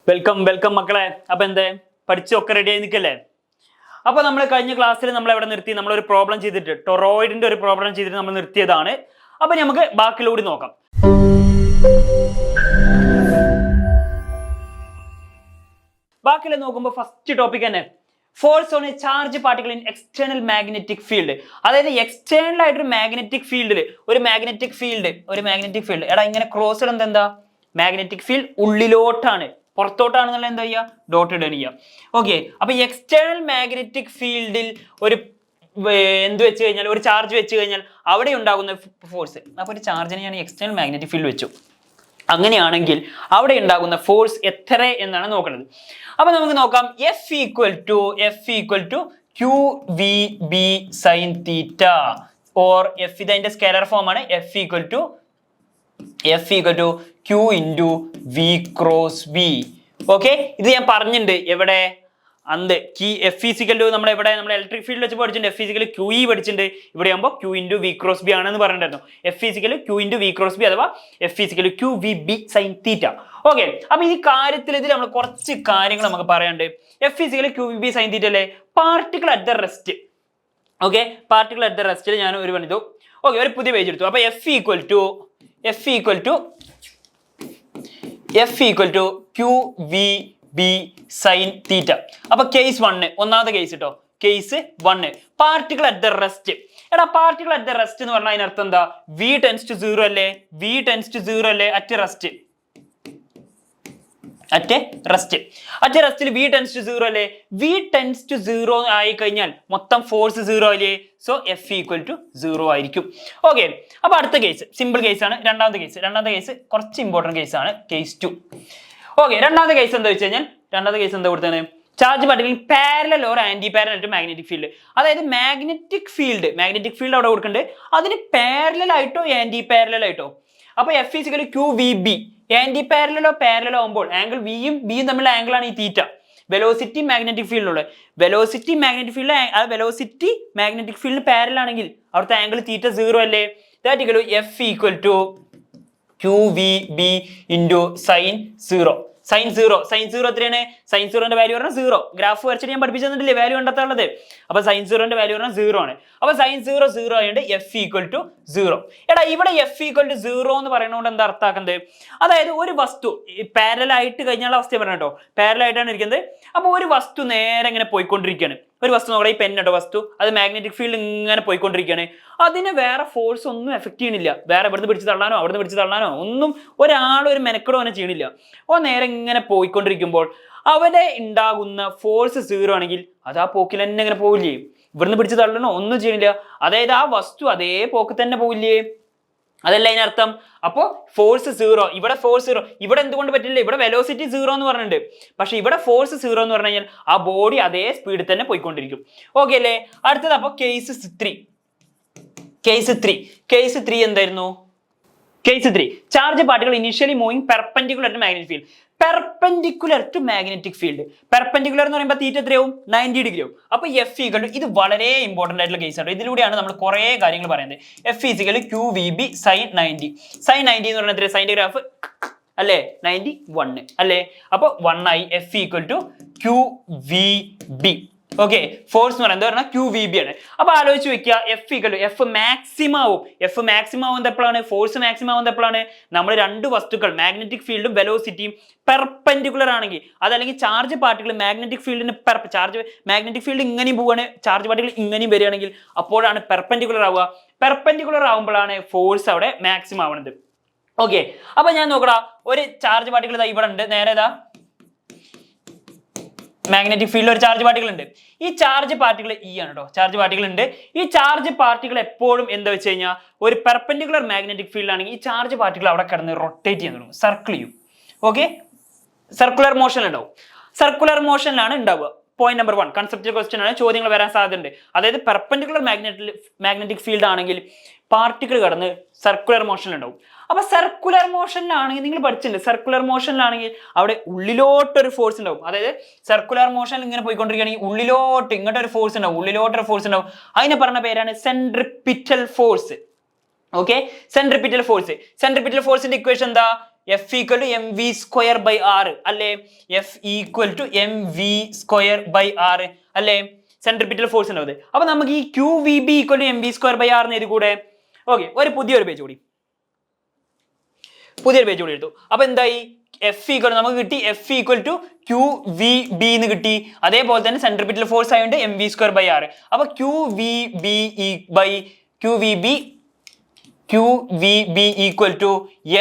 Welcome മക്കളെ. അപ്പൊ എന്തേ പഠിച്ചൊക്കെ റെഡി ആയി നിൽക്കല്ലേ? അപ്പൊ നമ്മൾ കഴിഞ്ഞ ക്ലാസ്സിൽ നമ്മൾ എവിടെ നിർത്തി? നമ്മളൊരു പ്രോബ്ലം ചെയ്തിട്ട് ടൊറോയിഡിന്റെ ഒരു പ്രോബ്ലം ചെയ്തിട്ട് നമ്മൾ നിർത്തിയതാണ്. അപ്പൊ നമുക്ക് ബാക്കിലൂടെ നോക്കാം. ബാക്കിൽ നോക്കുമ്പോൾ ഫസ്റ്റ് ടോപ്പിക് തന്നെ force on A charge particle in external magnetic field. അതായത് എക്സ്റ്റേണൽ ആയിട്ടൊരു മാഗ്നറ്റിക് ഫീൽഡിൽ ഒരു മാഗ്നറ്റിക് ഫീൽഡ് എടാ ഇങ്ങനെ ക്രോസ് എന്താ മാഗ്നറ്റിക് ഫീൽഡ് ഉള്ളിലോട്ടാണ്, പുറത്തോട്ടാണെന്നുള്ള എന്താ ചെയ്യുക? ഡോട്ട് ഇടുക ചെയ്യുക. ഓക്കെ, അപ്പൊ എക്സ്റ്റേണൽ മാഗ്നറ്റിക് ഫീൽഡിൽ ഒരു എന്ത് വെച്ച് കഴിഞ്ഞാൽ, ഒരു ചാർജ് വെച്ച് കഴിഞ്ഞാൽ അവിടെ ഉണ്ടാകുന്ന ഫോഴ്സ്. അപ്പൊ ഒരു ചാർജിനെ ഞാൻ എക്സ്റ്റേണൽ മാഗ്നറ്റിക് ഫീൽഡ് വെച്ചു. അങ്ങനെയാണെങ്കിൽ അവിടെ ഉണ്ടാകുന്ന ഫോഴ്സ് എത്ര എന്നാണ് നോക്കുന്നത്. അപ്പൊ നമുക്ക് നോക്കാം. F equal to Q V B sine theta or F, ഇതിന്റെ സ്കെയിലർ ഫോം ആണ്. F equal to Q into V cross B. Okay, ഇത് ഞാൻ പറഞ്ഞിട്ടുണ്ട് എവിടെ? അന്ത് കീ എഫ് ഈസിക്കൽ ടു നമ്മൾ ഇലക്ട്രിക് ഫീൽഡ് വെച്ച് പഠിച്ചിട്ടുണ്ട്. എഫ് ഈസിക്കൽ ക്യൂ ഇ പഠിച്ചിട്ടുണ്ട്. ഇവിടെ ആകുമ്പോൾ Q into V cross B ആണെന്ന് പറഞ്ഞിട്ടുണ്ടായിരുന്നു. F equal Q into V cross B അഥവാ F equal Q V B sine theta. Okay, അപ്പൊ ഈ കാര്യത്തിൽ ഇതിൽ നമ്മൾ കുറച്ച് കാര്യങ്ങൾ നമുക്ക് പറയാനുണ്ട്. F equal Q V B sine theta അല്ലേ? Particle at the rest. Okay, particle at the റെസ്റ്റിൽ ഞാൻ ഒരു പണിതു. ഓക്കെ, ഒരു പുതിയ പേജ് എടുത്തു. അപ്പൊ F equal to Q V B sine theta. അപ്പൊ കേസ് 1, ഒന്നാമത്തെ കേസ് കേട്ടോ. Case 1, particle at the rest. എടാ പാർട്ടിക്കിൾ അറ്റ് ദ റെസ്റ്റ് എന്ന് പറഞ്ഞാൽ അതിനർത്ഥം എന്താ? വി ടെൻസ് ടു 0 അല്ലേ? അറ്റ് റെസ്റ്റിൽ വി ടെൻസ് ടു 0 അല്ലേ? വി ടെൻസ് ടു 0 ആയി കഴിഞ്ഞാൽ മൊത്തം ഫോഴ്സ് 0 അല്ലേ? സോ എഫ് ഈക്വൽ ടു 0 ആയിരിക്കും. ഓക്കെ, അപ്പൊ അടുത്ത കേസ് സിമ്പിൾ കേസ് ആണ്. രണ്ടാമത്തെ കേസ് കുറച്ച് ഇമ്പോർട്ടന്റ് കേസ് ആണ്. കേസ് 2. ഓക്കെ, രണ്ടാമത്തെ കേസ് എന്താ വെച്ച് കഴിഞ്ഞാൽ, എന്താ കൊടുത്തത്? Charge particle parallel or anti parallel to magnetic field. അതായത് മാഗ്നറ്റിക് ഫീൽഡ് അവിടെ കൊടുക്കുന്നുണ്ട്. അതിന് പാരലൽ ആയിട്ടോ ആന്റി പാരലൽ ആയിട്ടോ. അപ്പൊ F equal Q V B anti പാരലോ ആകുമ്പോൾ ആംഗിൾ വിയും ബിയും തമ്മിലുള്ള ആംഗിൾ ആണ് ഈ തീറ്റ. വെലോസിറ്റി മാഗ്നറ്റിക് ഫീൽഡിലുള്ള വെലോസിറ്റി മാഗ്നറ്റിക് ഫീൽഡ് പാരലൽ ആണെങ്കിൽ അവിടുത്തെ ആംഗിൾ തീറ്റ 0 അല്ലേ? That equal to F equal to Q V B into sine 0. Sine 0 എത്രയാണ്? സൈൻ 0ന്റെ വാല്യൂ പറഞ്ഞാൽ 0. ഗ്രാഫ് വരച്ചിട്ട് ഞാൻ പഠിപ്പിച്ചു തന്നിട്ടില്ലേ വാല്യൂ കണ്ടെത്താനുള്ളത്? അപ്പൊ സൈൻ 0ന്റെ വാല്യൂ പറഞ്ഞാൽ 0 ആണ്. അപ്പൊ സൈൻ 0 ആയതുകൊണ്ട് എഫ് ഈക്വൽ ടു 0. എടാ ഇവിടെ എഫ് ഈക്വൽ ടു 0 എന്ന് പറയുന്നതുകൊണ്ട് എന്താ അർത്ഥാക്കുന്നത്? അതായത് ഒരു വസ്തു പാരലൽ ആയിട്ട് കഴിഞ്ഞാൽ അവസ്ഥ പറഞ്ഞ കേട്ടോ, പാരലൽ ആയിട്ടാണ് ഇരിക്കുന്നത്. അപ്പൊ ഒരു വസ്തു നേരെ ഇങ്ങനെ പോയിക്കൊണ്ടിരിക്കുകയാണ്. ഒരു വസ്തു നോക്കട്ടെ, ഈ പെന്നോ വസ്തു, അത് മാഗ്നറ്റിക് ഫീൽഡ് ഇങ്ങനെ പോയിക്കൊണ്ടിരിക്കുകയാണ്. അതിന് വേറെ ഫോഴ്സ് ഒന്നും എഫക്ട് ചെയ്യണില്ല. വേറെ ഇവിടുന്ന് പിടിച്ച് തള്ളാനോ അവിടുന്ന് പിടിച്ച് തള്ളാനോ ഒന്നും ഒരു മെനക്കെടോ അങ്ങനെ ചെയ്യണില്ല. നേരെ ഇങ്ങനെ പോയിക്കൊണ്ടിരിക്കുമ്പോൾ അവിടെ ഉണ്ടാകുന്ന ഫോഴ്സ് 0 ആണെങ്കിൽ അത് ആ പോക്കിൽ തന്നെ ഇങ്ങനെ പോവില്ലേ? ഇവിടുന്ന് പിടിച്ച് തള്ളണോ ഒന്നും ചെയ്യണില്ല. അതായത് ആ വസ്തു അതേ പോക്ക് തന്നെ പോവില്ലേ? അതല്ല അതിനർത്ഥം. അപ്പോ ഫോഴ്സ് 0, ഇവിടെ ഫോഴ്സ് 0. ഇവിടെ എന്തുകൊണ്ട് പറ്റില്ല? ഇവിടെ വെലോസിറ്റി 0 എന്ന് പറഞ്ഞിട്ടുണ്ട്. പക്ഷെ ഇവിടെ ഫോഴ്സ് 0 എന്ന് പറഞ്ഞു കഴിഞ്ഞാൽ ആ ബോഡി അതേ സ്പീഡിൽ തന്നെ പോയിക്കൊണ്ടിരിക്കും. ഓക്കെ അല്ലേ? അടുത്തത് അപ്പൊ കേസ് 3 എന്തായിരുന്നു? Case 3, charge particle initially moving perpendicular to magnetic field. Perpendicular എന്ന് പറയുമ്പോൾ തീറ്റ എത്രയാവും? 90 ഡിഗ്രി ആവും. അപ്പൊ എഫ് ഈക്വൽ ടു, ഇത് വളരെ ഇമ്പോർട്ടന്റ് ആയിട്ടുള്ള കേസ് ആണ്. ഇതിലൂടെയാണ് നമ്മൾ കുറെ കാര്യങ്ങൾ പറയുന്നത്. F equal to Q V B sine 90 എന്ന് പറഞ്ഞാൽ സൈൻ്റെ ഗ്രാഫ് അല്ലേ? 91 അല്ലേ? അപ്പൊ 1 ആയി. F equal to Q V B. Okay, force എന്ന് പറയുന്നത് പറഞ്ഞാൽ ക്യൂ വി ബി ആണ്. അപ്പൊ ആലോചിച്ച് വെക്കുക, എഫ് മാക്സിമം ആവും എപ്പോഴാണ്? ഫോഴ്സ് മാക്സിമം ആവുന്നത് എപ്പോഴാണ്? നമ്മൾ രണ്ട് വസ്തുക്കൾ മാഗ്നറ്റിക് ഫീൽഡും വെലോസിറ്റിയും പെർപെൻഡിക്കുലർ ആണെങ്കിൽ, അതല്ലെങ്കിൽ ചാർജ് പാർട്ടിക്കിൾ മാഗ്നറ്റിക് ഫീൽഡിന് മാഗ്നറ്റിക് ഫീൽഡ് ഇങ്ങനെയും പോവുകയാണ്, ചാർജ് പാർട്ടിക്കിൾ ഇങ്ങനെയും വരികയാണെങ്കിൽ അപ്പോഴാണ് പെർപെൻഡിക്കുലർ ആവുക. പെർപെൻഡിക്കുലർ ആവുമ്പോഴാണ് ഫോഴ്സ് അവിടെ മാക്സിമം ആവുന്നത്. ഓക്കെ, അപ്പൊ ഞാൻ നോക്കടാ, ഒരു ചാർജ് പാർട്ടിക്കിൾ ഇവിടെ ഉണ്ട്. നേരെ മാഗ്നറ്റിക് ഫീൽഡിൽ ഒരു ചാർജ് പാർട്ടിക്കിൾ ഉണ്ട്. ഈ ചാർജ് പാർട്ടിക്കിൾ ഇ ആണ് കേട്ടോ. ചാർജ് പാർട്ടിക്കിൾ ഉണ്ട്. ഈ ചാർജ് പാർട്ടിക്കിൾ എപ്പോഴും എന്താ വെച്ച് കഴിഞ്ഞാൽ ഒരു പെർപെൻഡിക്കുലർ മാഗ്നറ്റിക് ഫീൽഡ് ആണെങ്കിൽ ഈ ചാർജ് പാർട്ടിക്കിൾ അവിടെ കിടന്ന് റൊട്ടേറ്റ് ചെയ്യാൻ തുടങ്ങും, സർക്കിൾ ചെയ്യും. ഓക്കെ, സർക്കുലർ മോഷൻ ഉണ്ടാവും. സർക്കുലർ മോഷനിലാണ് ഉണ്ടാവുക. പോയിന്റ് നമ്പർ 1 കൺസെപ്റ്റൽ ക്വസ്റ്റ്യൻ ആണ്. ചോദ്യങ്ങൾ വരാൻ സാധ്യതയുണ്ട്. അതായത് പെർപെൻഡിക്കുലർ മാഗ്നറ്റിക് ഫീൽഡ് ആണെങ്കിൽ പാർട്ടിക്കിൾ കടന്ന് സർക്കുലർ മോഷനിലുണ്ടാവും. അപ്പൊ സർക്കുലർ മോഷനിലാണെങ്കിൽ നിങ്ങൾ പഠിച്ചിട്ടുണ്ട്, സർക്കുലർ മോഷനിലാണെങ്കിൽ അവിടെ ഉള്ളിലോട്ടൊരു ഫോഴ്സ് ഉണ്ടാവും. അതായത് സർക്കുലർ മോഷൻ ഇങ്ങനെ പോയിക്കൊണ്ടിരിക്കുകയാണെങ്കിൽ ഉള്ളിലോട്ട് ഇങ്ങോട്ടൊരു ഫോഴ്സ് ഉണ്ടാവും. അതിനെ പറഞ്ഞ പേരാണ് സെൻട്രിപിറ്റൽ ഫോഴ്സ്. ഓക്കെ, സെൻട്രിപിറ്റൽ ഫോഴ്സിന്റെ ഇക്വേഷൻ എന്താ? F equal to M V square by R അല്ലേ? F equal to M V square by R അല്ലേ? സെൻട്രിപിറ്റൽ ഫോഴ്സ് ഉണ്ടാവും. അപ്പൊ നമുക്ക് ഈ Q V B equal to M V square by R എന്ന് എഴുതി കൂടെ? ഓക്കെ, പുതിയൊരു പേജ് കൂടി എടുത്തു. അപ്പൊ എന്തായി? എഫ് ഈക്വൽ നമുക്ക് കിട്ടി F equal to Q V B എന്ന് കിട്ടി. അതേപോലെ തന്നെ സെൻട്രിപിറ്റൽ ഫോഴ്സ് ആയതുകൊണ്ട് M V square by R. അപ്പൊ Q V B equal to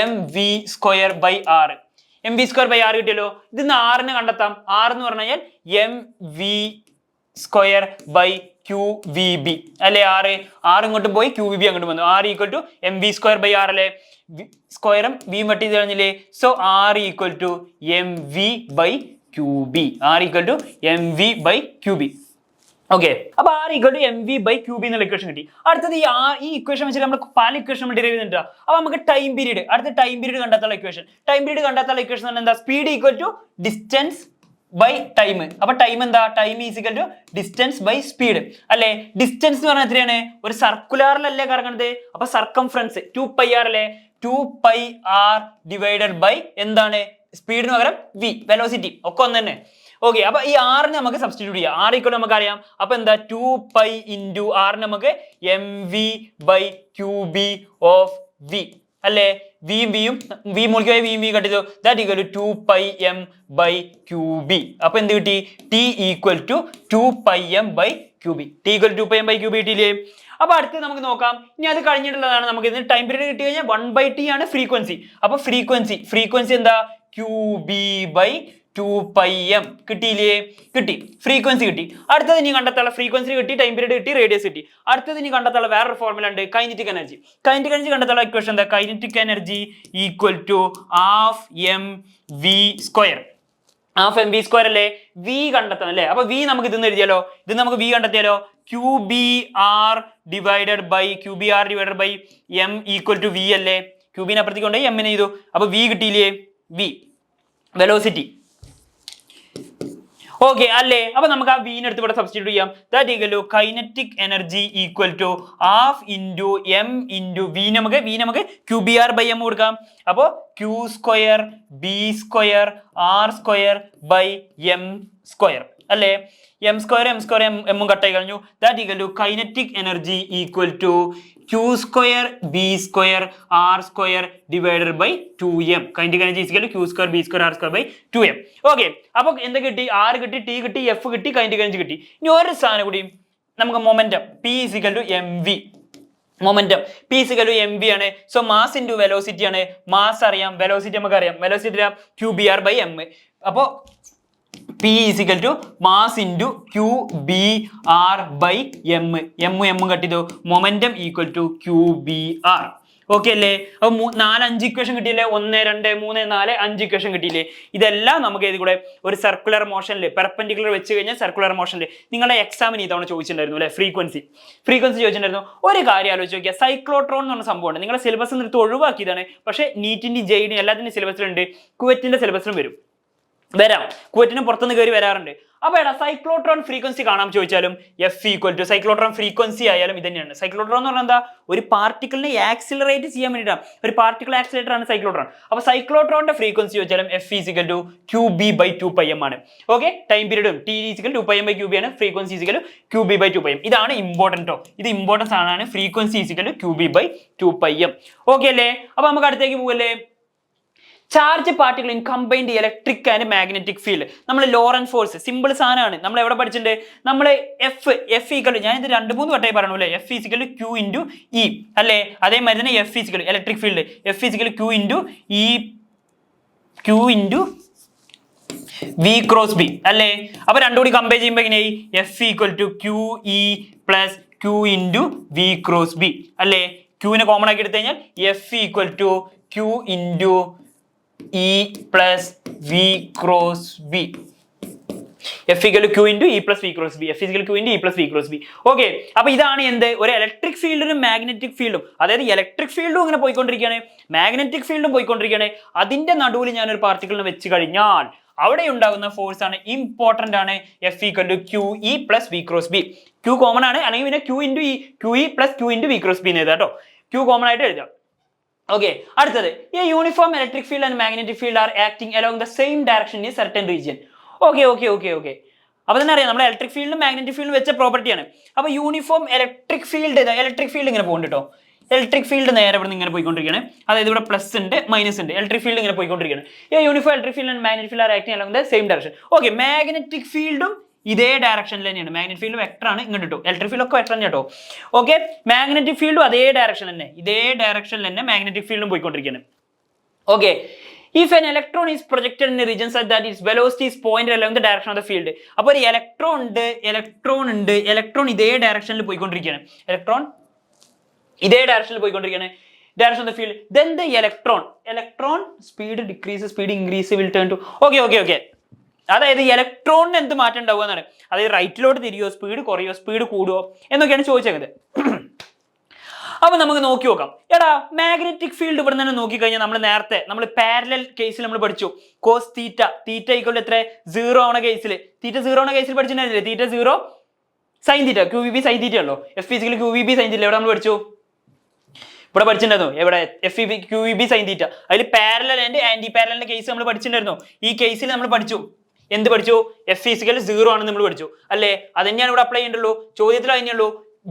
M V square by R. M V square by R കിട്ടിയല്ലോ. ഇതിന്ന് ആറിന് കണ്ടെത്താം. ആർ എന്ന് പറഞ്ഞു കഴിഞ്ഞാൽ M V square by Q V B അല്ലെ? ആർ ഇങ്ങോട്ട് പോയി ക്യൂ വി ബി അങ്ങോട്ട് വന്നു. R equal to M V square by R അല്ലെ? സ്ക്വയറും ബിയും വെട്ടി കഴിഞ്ഞില്ലേ? So R equal to M V by Q B. R equal to M V by Q B. Okay, അപ്പൊ R equal to M V by Q B എന്നുള്ള equation കിട്ടി. അടുത്തത് ഈ ഇക്വേഷൻ വെച്ചിട്ട് നമ്മൾ പല ഇക്വേഷൻ നമ്മൾ ഡിറൈവ് ചെയ്തിട്ടുണ്ട്. അപ്പൊ നമുക്ക് ടൈം പീരീഡ്, അടുത്ത ടൈം പീരീഡ് കണ്ടെത്താനുള്ള ഇക്വേഷൻ. ടൈം പീരീഡ് കണ്ടെത്താനുള്ള ഇക്വേഷൻ എന്താ? Speed equal to distance by time. അപ്പൊ ടൈം എന്താ? Time is equal to distance by speed അല്ലെ? ഡിസ്റ്റൻസ് എന്ന് പറഞ്ഞാൽ എത്രയാണ്? ഒരു സർക്കുലറിലല്ലേ കറങ്ങുന്നത്? അപ്പൊ സർക്കംഫറൻസ് 2πr അല്ലെ? 2πr ഡിവൈഡഡ് ബൈ എന്താണ്? സ്പീഡിന് പകരം വി, വെലോസിറ്റി ഒക്കെ ഒന്ന് തന്നെ. ഓക്കെ, അപ്പൊ ഈ ആറിന് നമുക്ക് സബ്സ്റ്റിറ്റ്യൂട്ട് ചെയ്യാം. ആർ ഈക്വൽ നമുക്ക് അറിയാം. അപ്പൊ എന്താ? 2π ഇൻറ്റു ആറിന് നമുക്ക് M V by Q B of V അല്ലേ? വി മുളിക്കായി വി കട്ടിച്ചു. That equal to 2πm by Q B. അപ്പൊ എന്ത് കിട്ടി? T equal to 2πm by Q B. T equal 2πm by Q B കിട്ടിയില്ലേ? അപ്പൊ അടുത്ത് നമുക്ക് നോക്കാം. ഇനി അത് കഴിഞ്ഞിട്ടുള്ളതാണ് നമുക്ക് ഇതിന് ടൈം പീരീഡ് കിട്ടി കഴിഞ്ഞാൽ 1/t ആണ് ഫ്രീക്വൻസി. അപ്പൊ ഫ്രീക്വൻസി എന്താ? ക്യൂ ബി ബൈ 2πm കിട്ടിയില്ലേ? കിട്ടി, ഫ്രീക്വൻസി കിട്ടി. അടുത്തത് ഇനി കണ്ടെത്താനുള്ള ഫ്രീക്വൻസി കിട്ടി, ടൈം പീരീഡ് കിട്ടി, റേഡിയസ് കിട്ടി. അടുത്തത് ഇനി കണ്ടെത്താനുള്ള വേറൊരു ഫോർമുല ഉണ്ട്, കൈനറ്റിക് എനർജി. കൈനറ്റിക് എനർജി കണ്ടെത്താനുള്ള ഇക്വേഷൻ എന്താ? Kinetic energy equal to half M V square. Half M V square അല്ലേ? വി കണ്ടെത്തണം അല്ലേ? അപ്പൊ വി നമുക്ക് ഇതെന്ന് എഴുതിയാലോ? ഇത് നമുക്ക് വി കണ്ടെത്തിയാലോ? Q B R divided by M equal to V അല്ലേ? ക്യൂബിനെ അപ്പുറത്തേക്ക് കൊണ്ടുപോയി എമ്മിനെ ചെയ്തു. അപ്പൊ വി കിട്ടിയില്ലേ? V velocity. ഓക്കെ അല്ലേ? അപ്പൊ നമുക്ക് ആ വീനെ എടുത്ത് ഇവിടെ സബ്സ്റ്റിറ്റ്യൂട്ട് ചെയ്യാം. That equal to kinetic energy equal to half into M into V. നമുക്ക് Q B R by M കൊടുക്കാം. അപ്പോ Q square B square R square by M square അല്ലേ? എം സ്ക്വയർ എമ്മും കട്ടായി കഴിഞ്ഞു. That equal to kinetic energy equal to Q square B square R square divided by 2m. Kinetic energy equal to Q square B square R square by 2m. Okay, അപ്പൊ എന്ത് കിട്ടി? R കിട്ടി, T കിട്ടി, F കിട്ടി, kinetic energy കിട്ടി. ഇനി ഒരു സാധനം കൂടി നമുക്ക് momentum p equal to M v. Momentum p equal to M v ആണ്. സോ മാസ് ഇൻറ്റു വെലോസിറ്റി ആണ്. മാസ് അറിയാം, വെലോസിറ്റി നമുക്ക് അറിയാം. Velocity q B R by m. അപ്പോ P is equal to mass into Q B R by M. M കട്ടിട്ടോ. Momentum equal to Q B R. Okay അല്ലേ? അപ്പൊ 4-5 equation കിട്ടിയില്ലേ? 1 2 3 4 5 equation കിട്ടിയില്ലേ? ഇതെല്ലാം നമുക്ക് ഏത് കൂടെ ഒരു സർക്കുലർ മോഷനിൽ പെർപെൻഡിക്കുലർ വെച്ച് കഴിഞ്ഞാൽ സർക്കുലർ മോഷനിൽ നിങ്ങളുടെ എക്സാമിന് ഇതവണ ചോദിച്ചിട്ടുണ്ടായിരുന്നു അല്ലെ? ഫ്രീക്വൻസി ചോദിച്ചിട്ടുണ്ടായിരുന്നു. ഒരു കാര്യം ആലോചിച്ച് നോക്കിയാൽ, സൈക്ലോട്രോൺ എന്ന് പറഞ്ഞ സംഭവമുണ്ട്. നിങ്ങളുടെ സിലബസിൽ നിന്ന് ഒഴിവാക്കിയതാണ്. പക്ഷേ നീറ്റിന്റെ ജെയിന് എല്ലാത്തിൻ്റെ സിലബസിലുണ്ട്, കുവൈറ്റിന്റെ സിലബസിലും വരാം. കുവൈറ്റിന് പുറത്തുനിന്ന് കയറി വരാറുണ്ട്. അപ്പൊ എടാ സൈക്ലോട്രോൺ ഫ്രീക്വൻസി കാണാൻ ചോദിച്ചാലും F equal to cyclotron frequency ആയാലും ഇത് തന്നെയാണ്. സൈക്ലോട്രോൺ എന്ന് പറഞ്ഞാൽ എന്താ? ഒരു പാർട്ടിക്കിളിനെ ആക്സിലറേറ്റ് ചെയ്യാൻ വേണ്ടിയിട്ടാണ്. ഒരു പാർട്ടിക്കിൾ ആക്സിലേറ്റർ ആണ് സൈക്ലോട്രോൺ. അപ്പൊ സൈക്ലോട്രോണിന്റെ ഫ്രീക്വൻസി ചോദിച്ചാലും F equal to Q B by 2πm ആണ്. ഓക്കെ, ടൈം പീരീഡും T equal 2πm by Q B ആണ്. Frequency equal Q B by 2πm. ഇതാണ് ഇമ്പോർട്ടൻറ്റോ, ഇത് ഇമ്പോർട്ടൻസ് ആണ്. Frequency equal Q B by 2πm. Okay അല്ലേ? അപ്പൊ നമുക്ക് അടുത്തേക്ക് പോകല്ലേ? Charge particle in combined electric and magnetic field. നമ്മൾ ലോറന്റ് ഫോഴ്സ് സിമ്പിൾ സാധനമാണ്. നമ്മൾ എവിടെ പഠിച്ചിട്ടുണ്ട്? നമ്മൾ എഫ് ഈക്വൽ, ഞാൻ ഇത് 2-3 വട്ടമായി പറയണു അല്ലേ? F equal Q into E അല്ലേ? അതേമാതിരി തന്നെ F equal electric field, F equal Q into E, Q into V cross B അല്ലേ? അപ്പൊ രണ്ടും കൂടി കമ്പയർ ചെയ്യുമ്പോൾ എങ്ങനെയായി? F equal to Q E plus Q into V cross B അല്ലേ? ക്യൂവിനെ കോമൺ ആക്കി എടുത്തു കഴിഞ്ഞാൽ F equal to Q into E plus V cross B. F equal to Q into E plus V cross B. F is equal to Q into E plus V cross B. Okay, അപ്പൊ ഇതാണ് എന്ത്? ഒരു electric ഫീൽഡും magnetic ഫീൽഡും. അതായത് electric ഫീൽഡും ഇങ്ങനെ പോയിക്കൊണ്ടിരിക്കുകയാണ്, മാഗ്നറ്റിക് ഫീൽഡും പോയിക്കൊണ്ടിരിക്കുകയാണ്. അതിന്റെ നടുവിൽ ഞാനൊരു പാർട്ടിക്കിളിനെ വെച്ച് കഴിഞ്ഞാൽ അവിടെ ഉണ്ടാകുന്ന ഫോഴ്സ് ആണ് ഇമ്പോർട്ടന്റ് ആണ്. F equal to Q E plus v cross B. Q common ആണ്, അല്ലെങ്കിൽ പിന്നെ q into E, q E plus Q into V cross B എന്ന് എഴുതാം കേട്ടോ. ക്യൂ കോമൺ ആയിട്ട് എഴുതാം. ഓക്കെ, അടുത്തത് ഈ uniform electric field and magnetic field R acting along the same direction in certain region. Okay okay okay okay അപ്പൊ തന്നെ അറിയാം നമ്മുടെ ഇലക്ട്രിക് ഫീൽഡും മാഗ്നറ്റിക് ഫീൽഡും വെച്ച പ്രോപ്പർട്ടിയാണ്. അപ്പൊ യൂണിഫോം ഇലക്ട്രിക് ഫീൽഡ് ഇങ്ങനെ പോകുന്നുണ്ട് കേട്ടോ. ഇലക്ട്രിക് ഫീൽഡ് നേരെ ഇവിടെ നിന്ന് ഇങ്ങനെ പോയിക്കൊണ്ടിരിക്കുകയാണ്. അതായത് ഇവിടെ പ്ലസ് ഉണ്ട് മൈനസ് ഉണ്ട്. ഇലക്ട്രിക് ഫീൽഡ് ഇങ്ങനെ പോയിക്കൊണ്ടിരിക്കുകയാണ്. ഈ uniform electric field and magnetic field R acting along the same direction. Okay, magnetic ഫീൽഡും ഇതേ ഡയറക്ഷനിൽ തന്നെയാണ്. മാഗ്നറ്റിക് ഫീൽഡ് വെക്ടർ ആണ് ഇങ്ങോട്ട് കേട്ടോ. ഇലക്ട്രിക് ഫീൽഡ് ഒക്കെ വെക്ടർ തന്നെ കേട്ടോ. ഓക്കെ, മാഗ്നറ്റിക് ഫീൽഡും അതേ ഡയറക്ഷനിൽ തന്നെ, ഇതേ ഡയറക്ഷനിൽ തന്നെ മാഗ്നറ്റിക് ഫീൽഡും പോയിക്കൊണ്ടിരിക്കുകയാണ്. Okay, if an electron is projected in a region such that its velocity is pointed along the direction of the field. അപ്പോൾ ഒരു ഇലക്ട്രോൺ ഇതേ ഡയറക്ഷനിൽ പോയിക്കൊണ്ടിരിക്കുകയാണ്. ഇലക്ട്രോൺ ഇതേ ഡയറക്ഷനിൽ പോയിക്കൊണ്ടിരിക്കുകയാണ്. Direction of the field. Then the electron speed decreases, speed increase will turn to. Okay. അതായത് ഇലക്ട്രോണിന് എന്ത് മാറ്റം ഉണ്ടാവുക എന്നാണ്. അതായത് റൈറ്റിലോട്ട് തിരിയോ, സ്പീഡ് കുറയോ, സ്പീഡ് കൂടുവോ എന്നൊക്കെയാണ് ചോദിച്ചത്. അപ്പൊ നമുക്ക് നോക്കി നോക്കാം. എടാ മാഗ്നറ്റിക് ഫീൽഡ് ഇവിടെ തന്നെ നോക്കിക്കഴിഞ്ഞാൽ നമ്മൾ പാരലൽ കേസിൽ നമ്മൾ പഠിച്ചു കോസ് തീറ്റ ഈക്വൽ എത്ര 0 ആവണ കേസിൽ, തീറ്റ 0 ആവണ കേസിൽ പഠിച്ചിട്ടുണ്ടായിരുന്നില്ലേ? തീറ്റ 0 sine theta, QVB sine theta ഉള്ളൂ. FE QVB സൈൻ തീറ്റ എവിടെ നമ്മൾ പഠിച്ചു? ഇവിടെ പഠിച്ചിട്ടുണ്ടായിരുന്നു. എവിടെ? FEB QVB sine theta. അതിൽ പാരലൽ ആൻഡ് ആന്റി പാരലലിന്റെ കേസ് നമ്മൾ പഠിച്ചിട്ടുണ്ടായിരുന്നു. ഈ കേസിൽ നമ്മൾ പഠിച്ചു എന്ത് പഠിച്ചു? FE 0 ആണെന്ന് നമ്മൾ പഠിച്ചു അല്ലേ? അത് തന്നെയാണ് ഇവിടെ അപ്ലൈ ചെയ്യേണ്ടുള്ളൂ. ചോദ്യത്തിൽ അതിനുള്ളൂ.